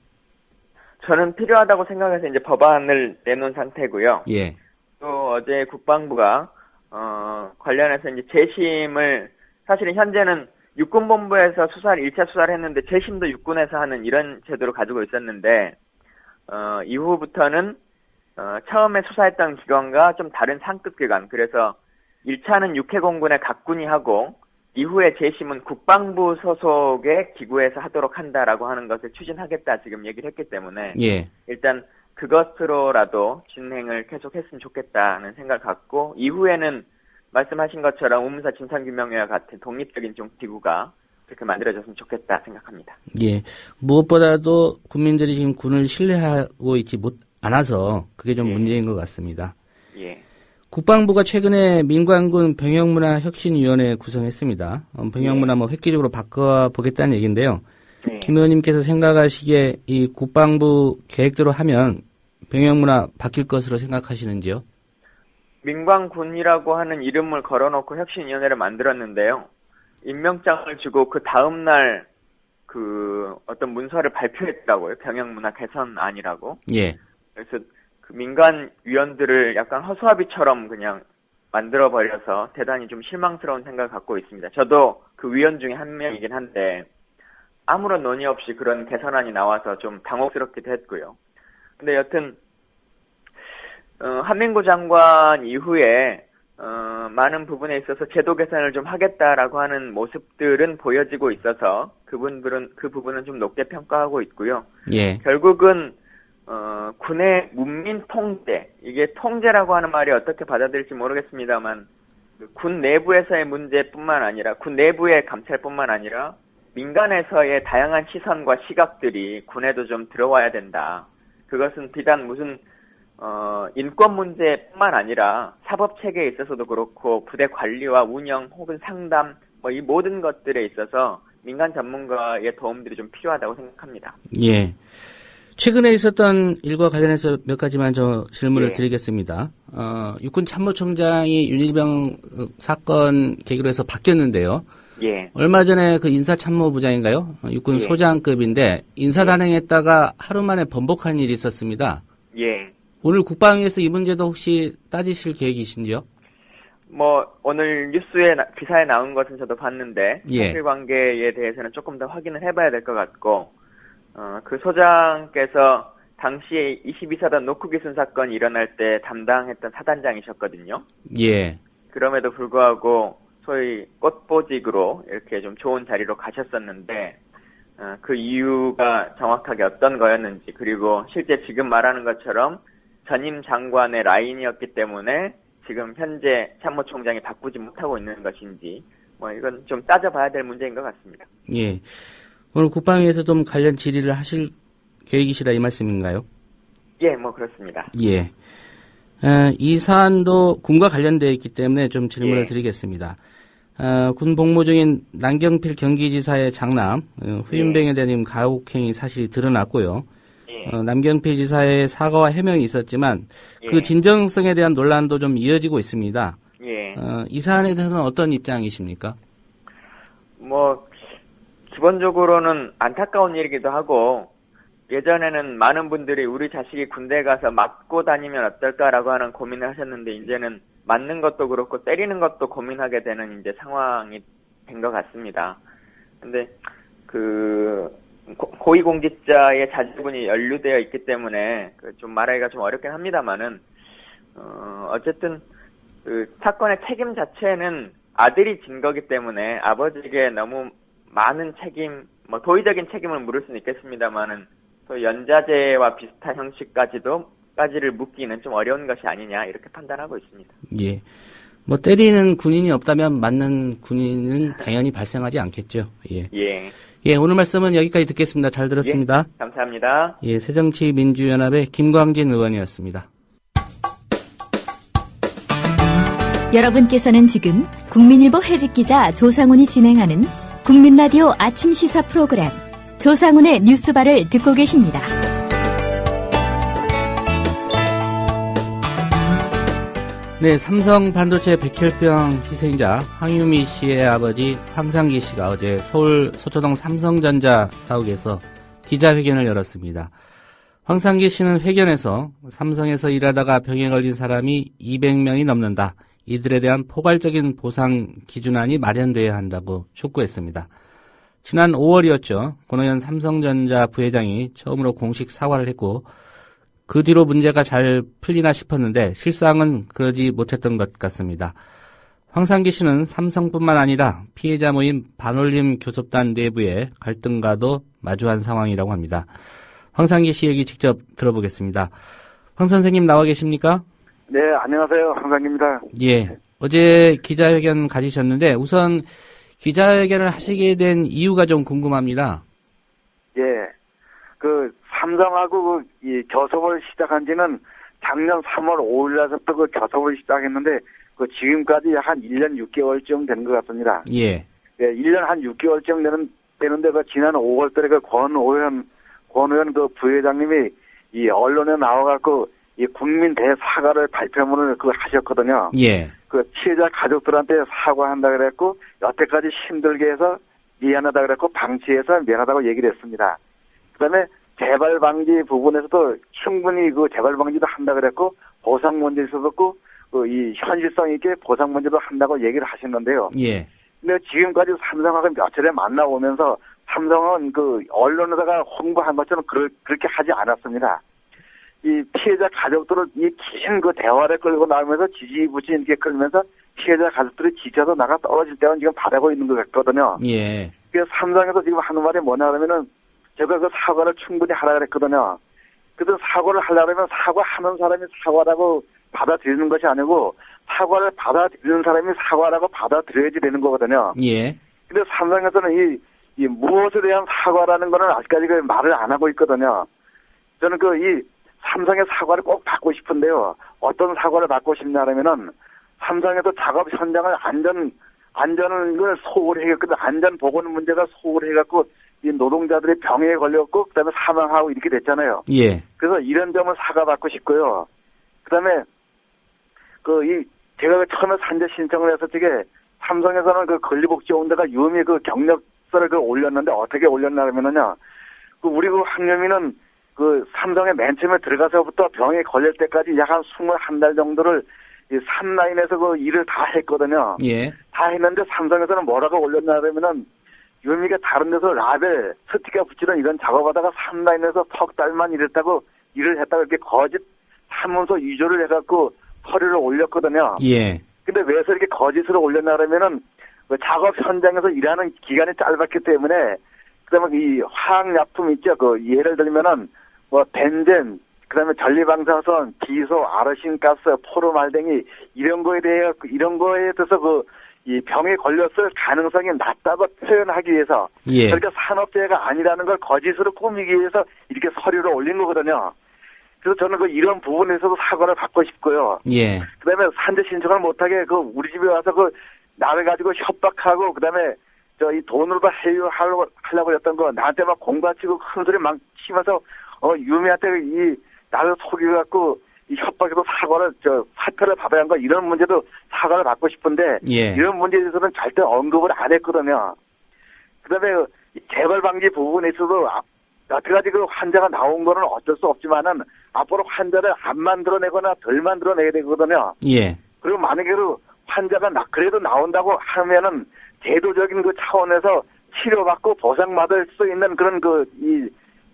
저는 필요하다고 생각해서 이제 법안을 내놓은 상태고요. 예. 또 어제 국방부가 관련해서 이제 재심을 사실은 현재는 육군본부에서 1차 수사를 했는데 재심도 육군에서 하는 이런 제도를 가지고 있었는데 이후부터는 처음에 수사했던 기관과 좀 다른 상급 기관, 그래서 1차는 육해공군의 각 군이 하고 이후에 재심은 국방부 소속의 기구에서 하도록 한다라고 하는 것을 추진하겠다 지금 얘기를 했기 때문에 일단 그것으로라도 진행을 계속했으면 좋겠다는 생각을 갖고 이후에는 말씀하신 것처럼 의문사 진상규명회와 같은 독립적인 좀 기구가 그렇게 만들어졌으면 좋겠다 생각합니다. 예. 무엇보다도 국민들이 지금 군을 신뢰하고 있지 않아서 그게 좀 문제인 것 같습니다. 예. 국방부가 최근에 민관군 병역문화혁신위원회 구성했습니다. 병역문화 획기적으로 바꿔보겠다는 얘기인데요. 김 의원님께서 생각하시기에 이 국방부 계획대로 하면 병역문화 바뀔 것으로 생각하시는지요? 민관군이라고 하는 이름을 걸어놓고 혁신위원회를 만들었는데요. 임명장을 주고 그 다음날 그 어떤 문서를 발표했더라고요. 병역문화 개선안이라고. 예. 그래서 그 민간 위원들을 약간 허수아비처럼 그냥 만들어버려서 대단히 좀 실망스러운 생각을 갖고 있습니다. 저도 그 위원 중에 한 명이긴 한데 아무런 논의 없이 그런 개선안이 나와서 좀 당혹스럽기도 했고요. 근데 여튼 한민구 장관 이후에 많은 부분에 있어서 제도 개선을 좀 하겠다라고 하는 모습들은 보여지고 있어서 그 부분은 좀 높게 평가하고 있고요. 결국은 군의 문민 통제, 이게 통제라고 하는 말이 어떻게 받아들일지 모르겠습니다만 군 내부에서의 문제뿐만 아니라 군 내부의 감찰뿐만 아니라 민간에서의 다양한 시선과 시각들이 군에도 좀 들어와야 된다. 그것은 비단 무슨 인권 문제뿐만 아니라 사법 체계에 있어서도 그렇고 부대 관리와 운영 혹은 상담 이 모든 것들에 있어서 민간 전문가의 도움들이 좀 필요하다고 생각합니다. 예. 최근에 있었던 일과 관련해서 몇 가지만 질문을 예. 드리겠습니다. 육군 참모총장이 윤일병 사건 계기로 해서 바뀌었는데요. 예. 얼마 전에 그 인사참모부장인가요? 육군 예. 소장급인데 인사단행했다가 하루 만에 번복한 일이 있었습니다. 예. 오늘 국방위에서 이 문제도 혹시 따지실 계획이신지요? 오늘 뉴스에 기사에 나온 것은 저도 봤는데 예. 사실관계에 대해서는 조금 더 확인을 해봐야 될 것 같고 그 소장께서 당시에 22사단 노크기순 사건이 일어날 때 담당했던 사단장이셨거든요. 예. 그럼에도 불구하고 소위 꽃보직으로 이렇게 좀 좋은 자리로 가셨었는데 그 이유가 정확하게 어떤 거였는지, 그리고 실제 지금 말하는 것처럼 전임 장관의 라인이었기 때문에 지금 현재 참모총장이 바꾸지 못하고 있는 것인지 이건 좀 따져봐야 될 문제인 것 같습니다. 예. 오늘 국방위에서 좀 관련 질의를 하실 계획이시라 이 말씀인가요? 예, 그렇습니다. 예. 이 사안도 군과 관련되어 있기 때문에 좀 질문을 예. 드리겠습니다. 군 복무 중인 남경필 경기지사의 장남 후임병에 대한 가혹행위 사실이 드러났고요. 남경필 지사의 사과와 해명이 있었지만 그 진정성에 대한 논란도 좀 이어지고 있습니다. 예. 이 사안에 대해서는 어떤 입장이십니까? 기본적으로는 안타까운 일이기도 하고, 예전에는 많은 분들이 우리 자식이 군대 가서 맞고 다니면 어떨까라고 하는 고민을 하셨는데, 이제는 맞는 것도 그렇고 때리는 것도 고민하게 되는 이제 상황이 된 것 같습니다. 근데 고위공직자의 자제분이 연루되어 있기 때문에 좀 말하기가 좀 어렵긴 합니다만은 어쨌든 그 사건의 책임 자체는 아들이 진 거기 때문에 아버지에게 너무 많은 책임, 도의적인 책임을 물을 수는 있겠습니다만은 또 연자제와 비슷한 형식까지를 묻기는 좀 어려운 것이 아니냐 이렇게 판단하고 있습니다. 예. 때리는 군인이 없다면 맞는 군인은 당연히 발생하지 않겠죠. 예. 예. 예, 오늘 말씀은 여기까지 듣겠습니다. 잘 들었습니다. 예, 감사합니다. 예, 새정치민주연합의 김광진 의원이었습니다. 여러분께서는 지금 국민일보 해직기자 조상훈이 진행하는 국민라디오 아침 시사 프로그램 조상훈의 뉴스바를 듣고 계십니다. 네, 삼성 반도체 백혈병 희생자 황유미 씨의 아버지 황상기 씨가 어제 서울 서초동 삼성전자 사옥에서 기자회견을 열었습니다. 황상기 씨는 회견에서 삼성에서 일하다가 병에 걸린 사람이 200명이 넘는다. 이들에 대한 포괄적인 보상 기준안이 마련돼야 한다고 촉구했습니다. 지난 5월이었죠. 권오현 삼성전자 부회장이 처음으로 공식 사과를 했고 그 뒤로 문제가 잘 풀리나 싶었는데 실상은 그러지 못했던 것 같습니다. 황상기 씨는 삼성뿐만 아니라 피해자 모임 반올림 교섭단 내부의 갈등과도 마주한 상황이라고 합니다. 황상기 씨 얘기 직접 들어보겠습니다. 황 선생님 나와 계십니까? 네, 안녕하세요. 황상기입니다. 예, 어제 기자회견 가지셨는데 우선 기자회견을 하시게 된 이유가 좀 궁금합니다. 예, 삼성하고 이 교섭을 시작한 지는 작년 3월 5일날부터 그 교섭을 시작했는데 지금까지 한 1년 6개월쯤 된 것 같습니다. 예. 예, 1년 한 6개월쯤 되는데 지난 5월달에 권오현 부회장님이 이 언론에 나와갖고 이 국민 대사과를 발표문을 하셨거든요. 예. 피해자 가족들한테 사과한다 그랬고 여태까지 힘들게 해서 미안하다 그랬고 방치해서 미안하다고 얘기를 했습니다. 그다음에 재발 방지 부분에서도 충분히 재발 방지도 한다 그랬고 보상 문제 있었고 이 현실성 있게 보상 문제도 한다고 얘기를 하셨는데요. 예. 근데 지금까지 삼성하고 며칠에 만나오면서 삼성은 언론에다가 홍보한 것처럼 그렇게 하지 않았습니다. 이 피해자 가족들을 이 긴 대화를 끌고 나오면서 지지부진 이렇게 끌면서 피해자 가족들이 지쳐서 나가 떨어질 때는 지금 바라고 있는 것 같거든요. 예. 그래서 삼성에서 지금 하는 말이 뭐냐 하면은 제가 사과를 충분히 하라 그랬거든요. 그래서 사과를 하려면 사과하는 사람이 사과라고 받아들이는 것이 아니고 사과를 받아들이는 사람이 사과라고 받아들여야지 되는 거거든요. 예. 근데 삼성에서는 이 무엇에 대한 사과라는 거는 아직까지 말을 안 하고 있거든요. 저는 이 삼성의 사과를 꼭 받고 싶은데요. 어떤 사과를 받고 싶냐면은 삼성에서 작업 현장을 안전을 소홀히 해갖고 안전 보건 문제가 소홀히 해갖고 이 노동자들이 병에 걸렸고 그다음에 사망하고 이렇게 됐잖아요. 예. 그래서 이런 점은 사과받고 싶고요. 그다음에 제가 처음에 산재 신청을 해서 저게 삼성에서는 그 권리복지원대가 유미 그 경력서를 올렸는데 어떻게 올렸냐면요. 우리 황유미는 삼성에 맨 처음에 들어가서부터 병에 걸릴 때까지 약 한 21달 정도를 이 3라인에서 일을 다 했거든요. 예. 다 했는데 삼성에서는 뭐라고 올렸냐 그러면은 유미가 다른 데서 라벨, 스티커 붙이는 이런 작업하다가 3라인에서 석 달만 일했다고 일을 했다고 이렇게 거짓 사문서 위조를 해갖고 서류를 올렸거든요. 예. 근데 왜 이렇게 거짓으로 올렸나 그러면은 작업 현장에서 일하는 기간이 짧았기 때문에 그다음에 이 화학약품 있죠. 예를 들면은 벤젠, 그다음에 전리방사선, 기소, 아르신가스, 포르말댕이 이런 거에 대해서 이 병에 걸렸을 가능성이 낮다고 표현하기 위해서 예. 그러니까 산업재해가 아니라는 걸 거짓으로 꾸미기 위해서 이렇게 서류를 올린 거거든요. 그래서 저는 이런 부분에서도 사과를 받고 싶고요. 예. 그다음에 산재 신청을 못하게 우리 집에 와서 나를 가지고 협박하고 그다음에 이 돈으로 해유하려고 했던 거 나한테 막 공부하치고 큰 소리 막 치면서 유미한테 나를 속여갖고 이 협박에도 사과를 사퇴를 받아야 한 거 이런 문제도 사과를 받고 싶은데 예. 이런 문제에 대해서는 절대 언급을 안 했거든요. 그다음에 재발 방지 부분에 있어도 여태까지 환자가 나온 거는 어쩔 수 없지만은 앞으로 환자를 안 만들어내거나 덜 만들어내야 되거든요. 예. 그리고 만약에 환자가 그래도 나온다고 하면은 제도적인 차원에서 치료받고 보상받을 수 있는 그런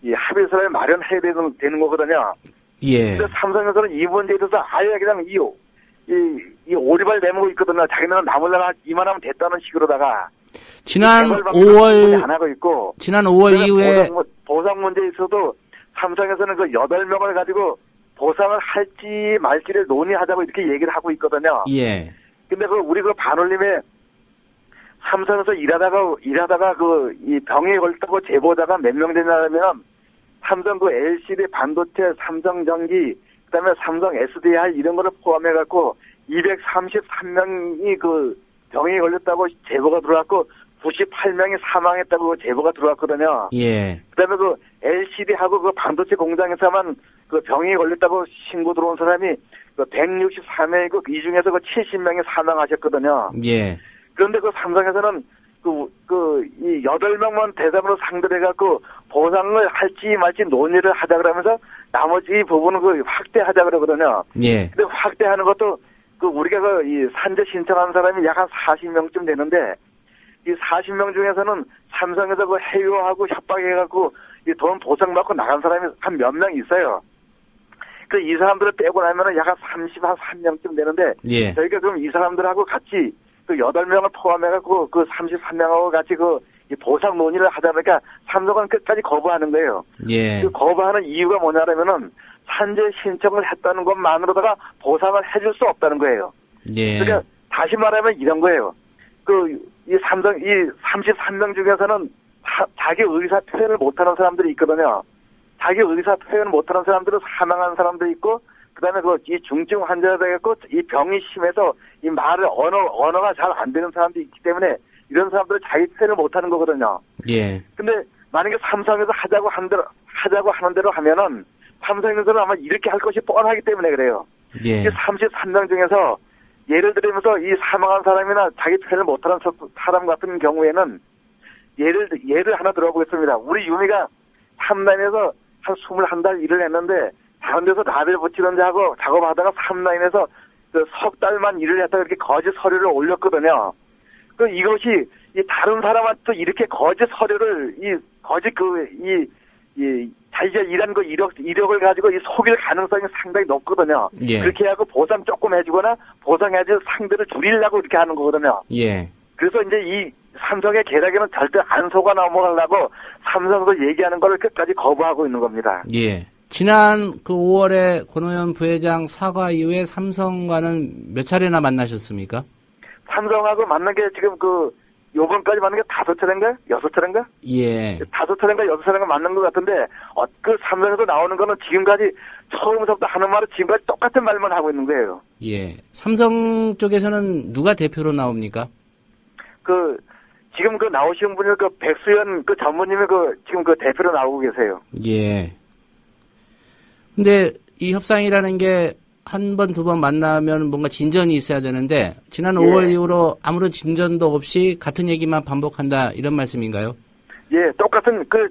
이 합의서를 마련해야 되는 거거든요. 예. 근데 삼성에서는 이 문제에 대해서 아예 그냥 이 오리발 내밀고 있거든요. 자기네는 남으려면 이만하면 됐다는 식으로다가. 지난 5월 안 하고 있고. 지난 5월 이후에 보상 문제에 있어도 삼성에서는 8명을 가지고 보상을 할지 말지를 논의하자고 이렇게 얘기를 하고 있거든요. 예. 근데 우리 반올림에 삼성에서 일하다가 이 병에 걸렸다고 제보자가 몇 명 되냐면 삼성 LCD 반도체, 삼성전기, 그다음에 삼성 SDI 이런 거를 포함해갖고 233명이 병에 걸렸다고 제보가 들어왔고 98명이 사망했다고 제보가 들어왔거든요. 예. 그다음에 LCD하고 반도체 공장에서만 병에 걸렸다고 신고 들어온 사람이 164명이고 이 중에서 70명이 사망하셨거든요. 예. 그런데 삼성에서는 이 8명만 대상으로 상대를 해갖고 보상을 할지 말지 논의를 하자 그러면서 나머지 부분은 확대하자 그러거든요. 예. 근데 확대하는 것도 우리가 이 산재 신청한 사람이 약 한 40명쯤 되는데 이 40명 중에서는 삼성에서 해요하고 협박해갖고 이 돈 보상받고 나간 사람이 한 몇 명 있어요. 이 사람들을 빼고 나면은 약 한 33명쯤 되는데 예. 저희가 그럼 이 사람들하고 같이 8명을 포함해갖고 33명하고 같이 이 보상 논의를 하다 보니까 삼성은 끝까지 거부하는 거예요. 예. 거부하는 이유가 뭐냐면은 산재 신청을 했다는 것만으로다가 보상을 해줄 수 없다는 거예요. 예. 그러니까 다시 말하면 이런 거예요. 이 33명 중에서는 자기 의사 표현을 못하는 사람들이 있거든요. 자기 의사 표현을 못하는 사람들은 사망한 사람도 있고, 그 다음에 이 중증 환자가 되겠고, 이 병이 심해서 이 언어가 잘 안 되는 사람도 있기 때문에 이런 사람들은 자기 표현을 못하는 거거든요. 예. 근데 만약에 삼성에서 하자고 하는 대로 하면은 삼성에서는 아마 이렇게 할 것이 뻔하기 때문에 그래요. 예. 이 33명 중에서 예를 들면서 이 사망한 사람이나 자기 표현을 못하는 사람 같은 경우에는 예를 하나 들어보겠습니다. 우리 유미가 3라인에서 한 21달 일을 했는데 다른 데서 라벨 붙이는 자하고 작업하다가 3라인에서 석 달만 일을 했다가 이렇게 거짓 서류를 올렸거든요. 이것이 이 다른 사람한테 이렇게 거짓 서류를 자기가 일한 이력을 가지고 이 속일 가능성이 상당히 높거든요. 예. 그렇게 하고 보상 조금 해주거나 보상해줄 상대를 줄이려고 이렇게 하는 거거든요. 예. 그래서 이제 이 삼성의 계략에는 절대 안 속아 넘어가려고 삼성도 얘기하는 걸 끝까지 거부하고 있는 겁니다. 예. 지난 5월에 권오현 부회장 사과 이후에 삼성과는 몇 차례나 만나셨습니까? 삼성하고 만난 게 지금 요번까지 만난 게 5차례인가? 6차례인가? 예. 5차례인가 6차례인가 만난 것 같은데, 삼성에서 나오는 거는 지금까지 처음부터 하는 말은 지금까지 똑같은 말만 하고 있는 거예요. 예. 삼성 쪽에서는 누가 대표로 나옵니까? 지금 그 나오신 분이 그 백수연 그 전무님이 그 지금 그 대표로 나오고 계세요. 예. 근데 이 협상이라는 게 한 번, 두 번 만나면 뭔가 진전이 있어야 되는데 지난 5월 이후로 아무런 진전도 없이 같은 얘기만 반복한다 이런 말씀인가요? 예, 똑같은 그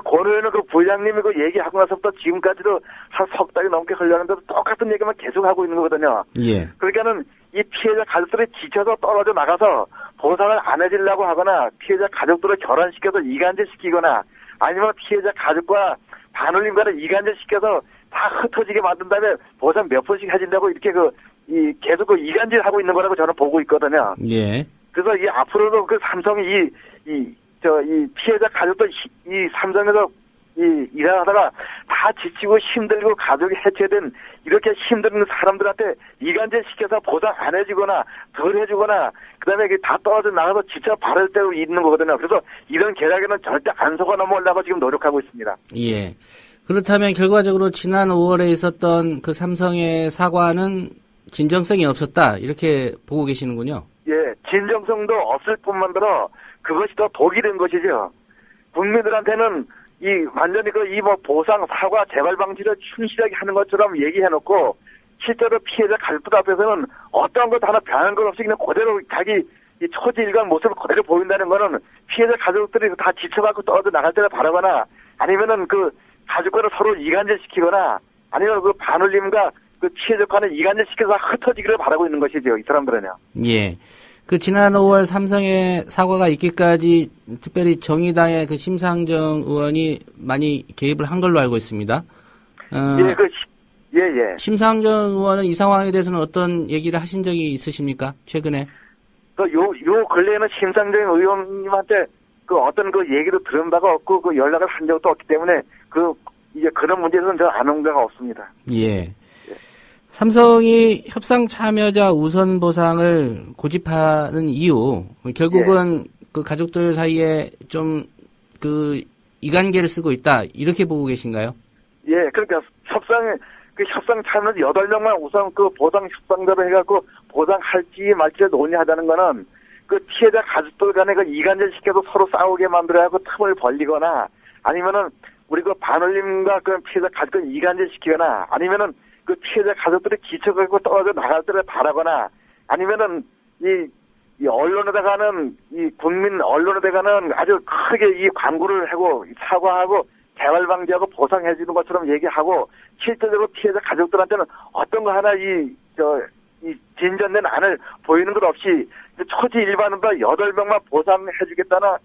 권의원은 그 부회장님이 그 얘기하고 나서부터 지금까지도 한 석 달이 넘게 흘렸는데도 똑같은 얘기만 계속 하고 있는 거거든요. 예. 그러니까는 이 피해자 가족들이 지쳐서 떨어져 나가서 보상을 안 해주려고 하거나 피해자 가족들을 결혼시켜서 이간질시키거나 아니면 피해자 가족과 반올림 간에 이간질시켜서 다 흩어지게 만든 다음에 보상 몇 번씩 해준다고 이렇게 계속 이간질하고 있는 거라고 저는 보고 있거든요. 예. 그래서 이 앞으로도 그 삼성이 이 피해자 가족들 이 삼성에서 일하다가 다 지치고 힘들고 가족이 해체된 이렇게 힘든 사람들한테 이간질 시켜서 보상 안 해주거나 덜 해주거나 그다음에 다 떨어져 나가서 지쳐 바를 때도 있는 거거든요. 그래서 이런 계략에는 절대 안 속아 넘어오려고 지금 노력하고 있습니다. 예. 그렇다면 결과적으로 지난 5월에 있었던 그 삼성의 사과는 진정성이 없었다 이렇게 보고 계시는군요. 예, 진정성도 없을 뿐만더러 그것이 더 독이 된 것이죠. 국민들한테는 완전히 보상, 사과, 재발 방지를 충실하게 하는 것처럼 얘기해놓고 실제로 피해자 가족들 앞에서는 어떤 것 하나 변한 것 없이 그냥 그대로 자기 초지일관 모습을 그대로 보인다는 거는 피해자 가족들이 다 지쳐갖고 떨어져 나갈 때를 바라거나 아니면은 가족과를 서로 이간질시키거나 아니면 반올림과 피해자 간에 이간질시켜서 흩어지기를 바라고 있는 것이죠. 이 사람들은요. 예. 지난 5월 삼성의 사과가 있기까지 특별히 정의당의 심상정 의원이 많이 개입을 한 걸로 알고 있습니다. 예. 심상정 의원은 이 상황에 대해서는 어떤 얘기를 하신 적이 있으십니까? 최근에? 요 근래에는 심상정 의원님한테 어떤 얘기도 들은 바가 없고 연락을 한 적도 없기 때문에 이제 그런 문제에서는 저 아는 바가 없습니다. 예. 삼성이 협상 참여자 우선 보상을 고집하는 이유, 결국은 가족들 사이에 좀 이간계를 쓰고 있다, 이렇게 보고 계신가요? 예, 그러니까 협상 참여자 8명만 우선 보상 협상자로 해갖고 보상할지 말지를 논의하자는 거는 피해자 가족들 간에 이간질 시켜서 서로 싸우게 만들어야하고 틈을 벌리거나 아니면은 우리 반올림과 피해자 가족들 이간질 시키거나 아니면은 피해자 가족들이 지쳐가지고 떨어져 나갈 때를 바라거나 아니면은 이 언론에다가는 국민 언론에다가는 아주 크게 광고를 하고 사과하고 재발 방지하고 보상해주는 것처럼 얘기하고 실제적으로 피해자 가족들한테는 어떤 거 하나 진전된 안을 보이는 것 없이 초지 일반으로 8명만 보상해주겠다거나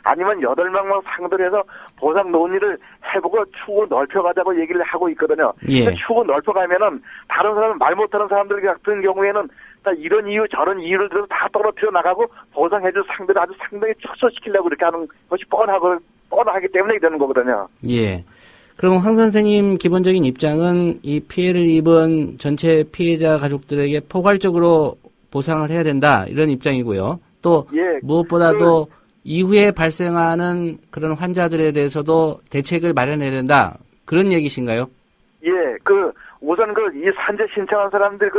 아니면 8명만 상대로 해서 보상 논의를 해보고 축을 넓혀가자고 얘기를 하고 있거든요. 예. 축을 넓혀가면은 다른 사람 말 못하는 사람들 같은 경우에는 다 이런 이유 저런 이유를 들어서 다 떨어뜨려 나가고 보상해줄 상대를 아주 상당히 축소시키려고 이렇게 하는 것이 뻔하기 때문에 되는 거거든요. 예. 그럼 황 선생님 기본적인 입장은 이 피해를 입은 전체 피해자 가족들에게 포괄적으로 보상을 해야 된다 이런 입장이고요. 또 무엇보다도 이후에 발생하는 그런 환자들에 대해서도 대책을 마련해야 된다 그런 얘기신가요? 예, 우선 이 산재 신청한 사람들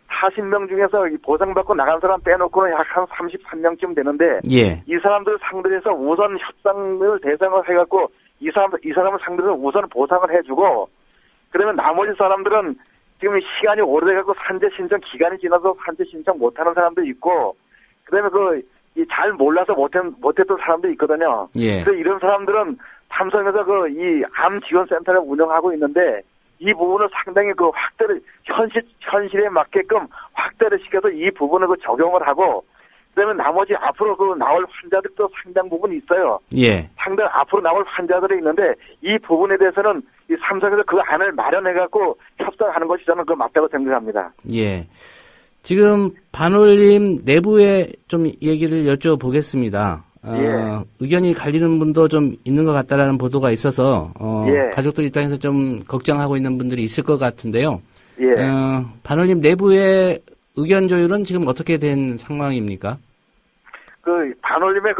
40명 중에서 보상받고 나간 사람 빼놓고는 약 한 33명쯤 되는데 예. 이 사람들 상대로 해서 우선 협상을 대상을 해갖고 이 사람을 상대로 우선 보상을 해주고 그러면 나머지 사람들은 지금 시간이 오래돼갖고 산재 신청 기간이 지나서 산재 신청 못하는 사람도 있고 그다음에 잘 몰라서 못했던 사람도 있거든요. 예. 그래서 이런 사람들은 삼성에서 이 암 지원센터를 운영하고 있는데 이 부분을 상당히 확대를 현실에 맞게끔 확대를 시켜서 이 부분을 적용을 하고 그다음에 나머지 앞으로 나올 환자들도 상당 부분 있어요. 예. 상당 앞으로 나올 환자들이 있는데 이 부분에 대해서는 이 삼성에서 그 안을 마련해갖고 협상하는 것이 저는 맞다고 생각합니다. 예. 지금 반올림 내부에 좀 얘기를 여쭤보겠습니다. 의견이 갈리는 분도 좀 있는 것 같다라는 보도가 있어서 가족들 입장에서 좀 걱정하고 있는 분들이 있을 것 같은데요. 반올림 내부의 의견 조율은 지금 어떻게 된 상황입니까? 반올림의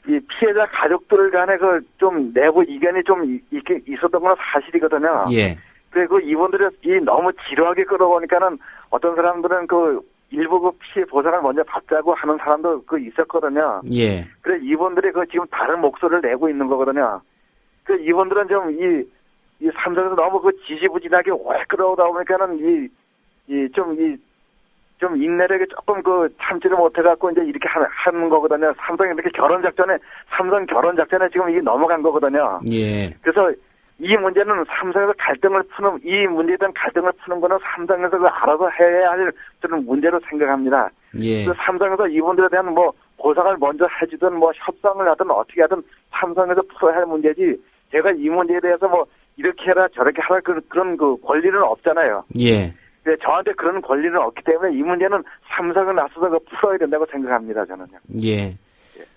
이 피해자 가족들 간에 좀 내부 이견이 좀 있었던 건 사실이거든요. 예. 그리고 이분들이 너무 지루하게 끌어보니까는 어떤 사람들은 일부 그 피해 보상을 먼저 받자고 하는 사람도 그 있었거든요. 예. 그래 이분들이 그 지금 다른 목소리를 내고 있는 거거든요. 그 이분들은 좀 이 삼성에서 너무 그 지지부진하게 오래 끌어오다 보니까는 좀 인내력이 조금 그 참지를 못해갖고 이제 이렇게 하는 거거든요. 삼성이 이렇게 삼성 결혼 작전에 지금 이게 넘어간 거거든요. 예. 그래서 이 문제는 삼성에서 이 문제에 대한 갈등을 푸는 거는 삼성에서 그 알아서 해야 할 저는 문제로 생각합니다. 예. 그 삼성에서 이분들에 대한 뭐 보상을 먼저 해주든 뭐 협상을 하든 어떻게 하든 삼성에서 풀어야 할 문제지. 제가 이 문제에 대해서 뭐 이렇게 해라 저렇게 하라 그런 그 권리는 없잖아요. 예. 저한테 그런 권리는 없기 때문에 이 문제는 삼성을 나서서 풀어야 된다고 생각합니다, 저는요. 예.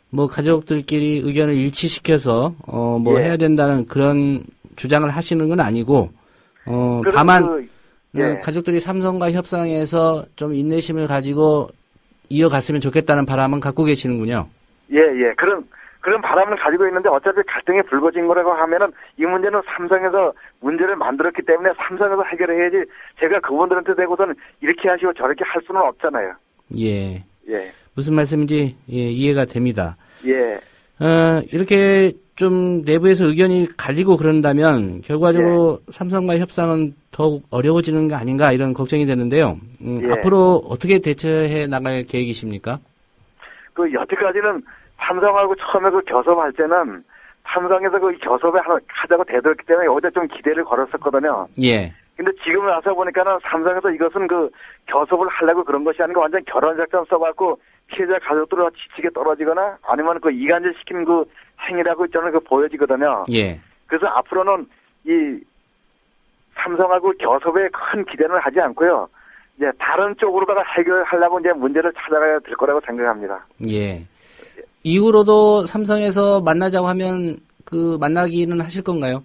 뭐 가족들끼리 의견을 일치시켜서 뭐 예. 해야 된다는 그런 주장을 하시는 건 아니고 다만 가족들이 삼성과 협상해서 좀 인내심을 가지고 이어갔으면 좋겠다는 바람은 갖고 계시는군요. 예. 그런 바람을 가지고 있는데 어차피 갈등이 불거진 거라고 하면은 이 문제는 삼성에서 문제를 만들었기 때문에 삼성에서 해결해야지 제가 그분들한테 대고서는 이렇게 하시고 저렇게 할 수는 없잖아요. 예. 예. 무슨 말씀인지 이해가 됩니다. 예. 이렇게 좀 내부에서 의견이 갈리고 그런다면 결과적으로 삼성과 협상은 더욱 어려워지는 거 아닌가 이런 걱정이 되는데요. 앞으로 어떻게 대처해 나갈 계획이십니까? 그 여태까지는 삼성하고 처음에 그 교섭할 때는 삼성에서 그 교섭에 하자고 대들었기 때문에 여기다 좀 기대를 걸었었거든요. 예. 근데 지금 와서 보니까는 삼성에서 이것은 그 교섭을 하려고 그런 것이 아니고 완전 결혼작전 써갖고 피해자 가족들을 지치게 떨어지거나 아니면 그 이간질 시키는 그 행위라고 저는 그 보여지거든요. 예. 그래서 앞으로는 이 삼성하고 교섭에 큰 기대는 하지 않고요. 이제 다른 쪽으로다가 해결하려고 이제 문제를 찾아가야 될 거라고 생각합니다. 예. 이후로도 삼성에서 만나자고 하면 그 만나기는 하실 건가요?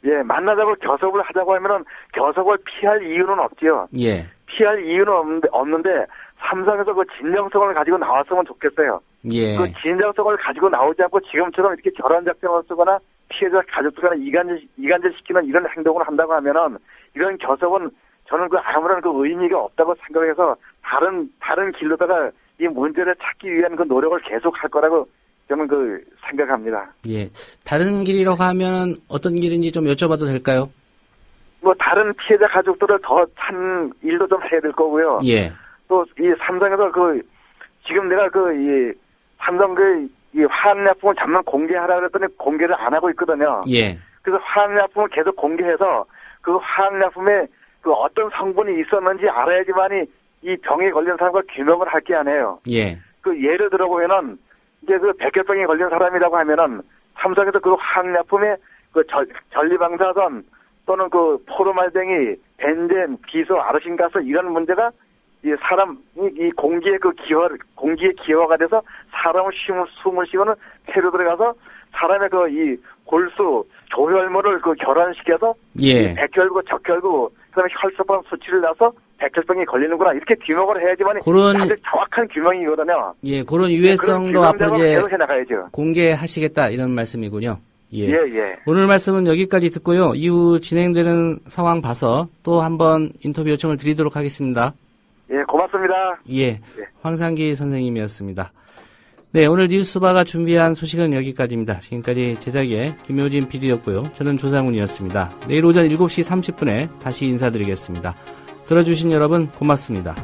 예, 만나자고 교섭을 하자고 하면은 교섭을 피할 이유는 없지요. 예. 피할 이유는 없는데 삼성에서 그 진정성을 가지고 나왔으면 좋겠어요. 예. 그 진정성을 가지고 나오지 않고 지금처럼 이렇게 결혼 작전을 쓰거나 피해자 가족들과 이간질 시키는 이런 행동을 한다고 하면은 이런 교섭은 저는 그 아무런 그 의미가 없다고 생각해서 다른 길로다가 이 문제를 찾기 위한 그 노력을 계속 할 거라고 저는 그 생각합니다. 예. 다른 길이라고 하면 어떤 길인지 좀 여쭤봐도 될까요? 뭐 다른 피해자 가족들을 더 찬 일도 좀 해야 될 거고요. 예. 또 이 삼성에서 그 지금 내가 그 이 삼성 이 화학약품을 잠깐 공개하라 그랬더니 공개를 안 하고 있거든요. 예. 그래서 화학약품을 계속 공개해서 그 화학약품에 그 어떤 성분이 있었는지 알아야지만이 이 병에 걸린 사람과 규명을 할 게 아니에요. 예. 그 예를 들어 보면은 이제 그 백혈병에 걸린 사람이라고 하면은 삼성에서 그 화학약품에 그 전리방사선 또는 그 포르말댕이, 벤젠, 비소, 아르신가스 이런 문제가 이 사람이 이 공기의 기화가 돼서 사람을 숨을 쉬고는 폐로 들어가서 사람의 그 이 골수, 조혈모를 그 결혼시켜서 예. 백혈구, 적혈구, 그다음에 혈소판 수치를 나서 백혈병이 걸리는구나 이렇게 규명을 해야지만 아주 정확한 규명이거든요. 예, 그런 유해성도 앞으로 이제 계속 해나가야죠. 공개하시겠다 이런 말씀이군요. 예. 예. 오늘 말씀은 여기까지 듣고요. 이후 진행되는 상황 봐서 또 한번 인터뷰 요청을 드리도록 하겠습니다. 예, 고맙습니다. 예, 황상기 선생님이었습니다. 네, 오늘 뉴스바가 준비한 소식은 여기까지입니다. 지금까지 제작의 김효진 PD였고요. 저는 조상훈이었습니다. 내일 오전 7시 30분에 다시 인사드리겠습니다. 들어주신 여러분 고맙습니다.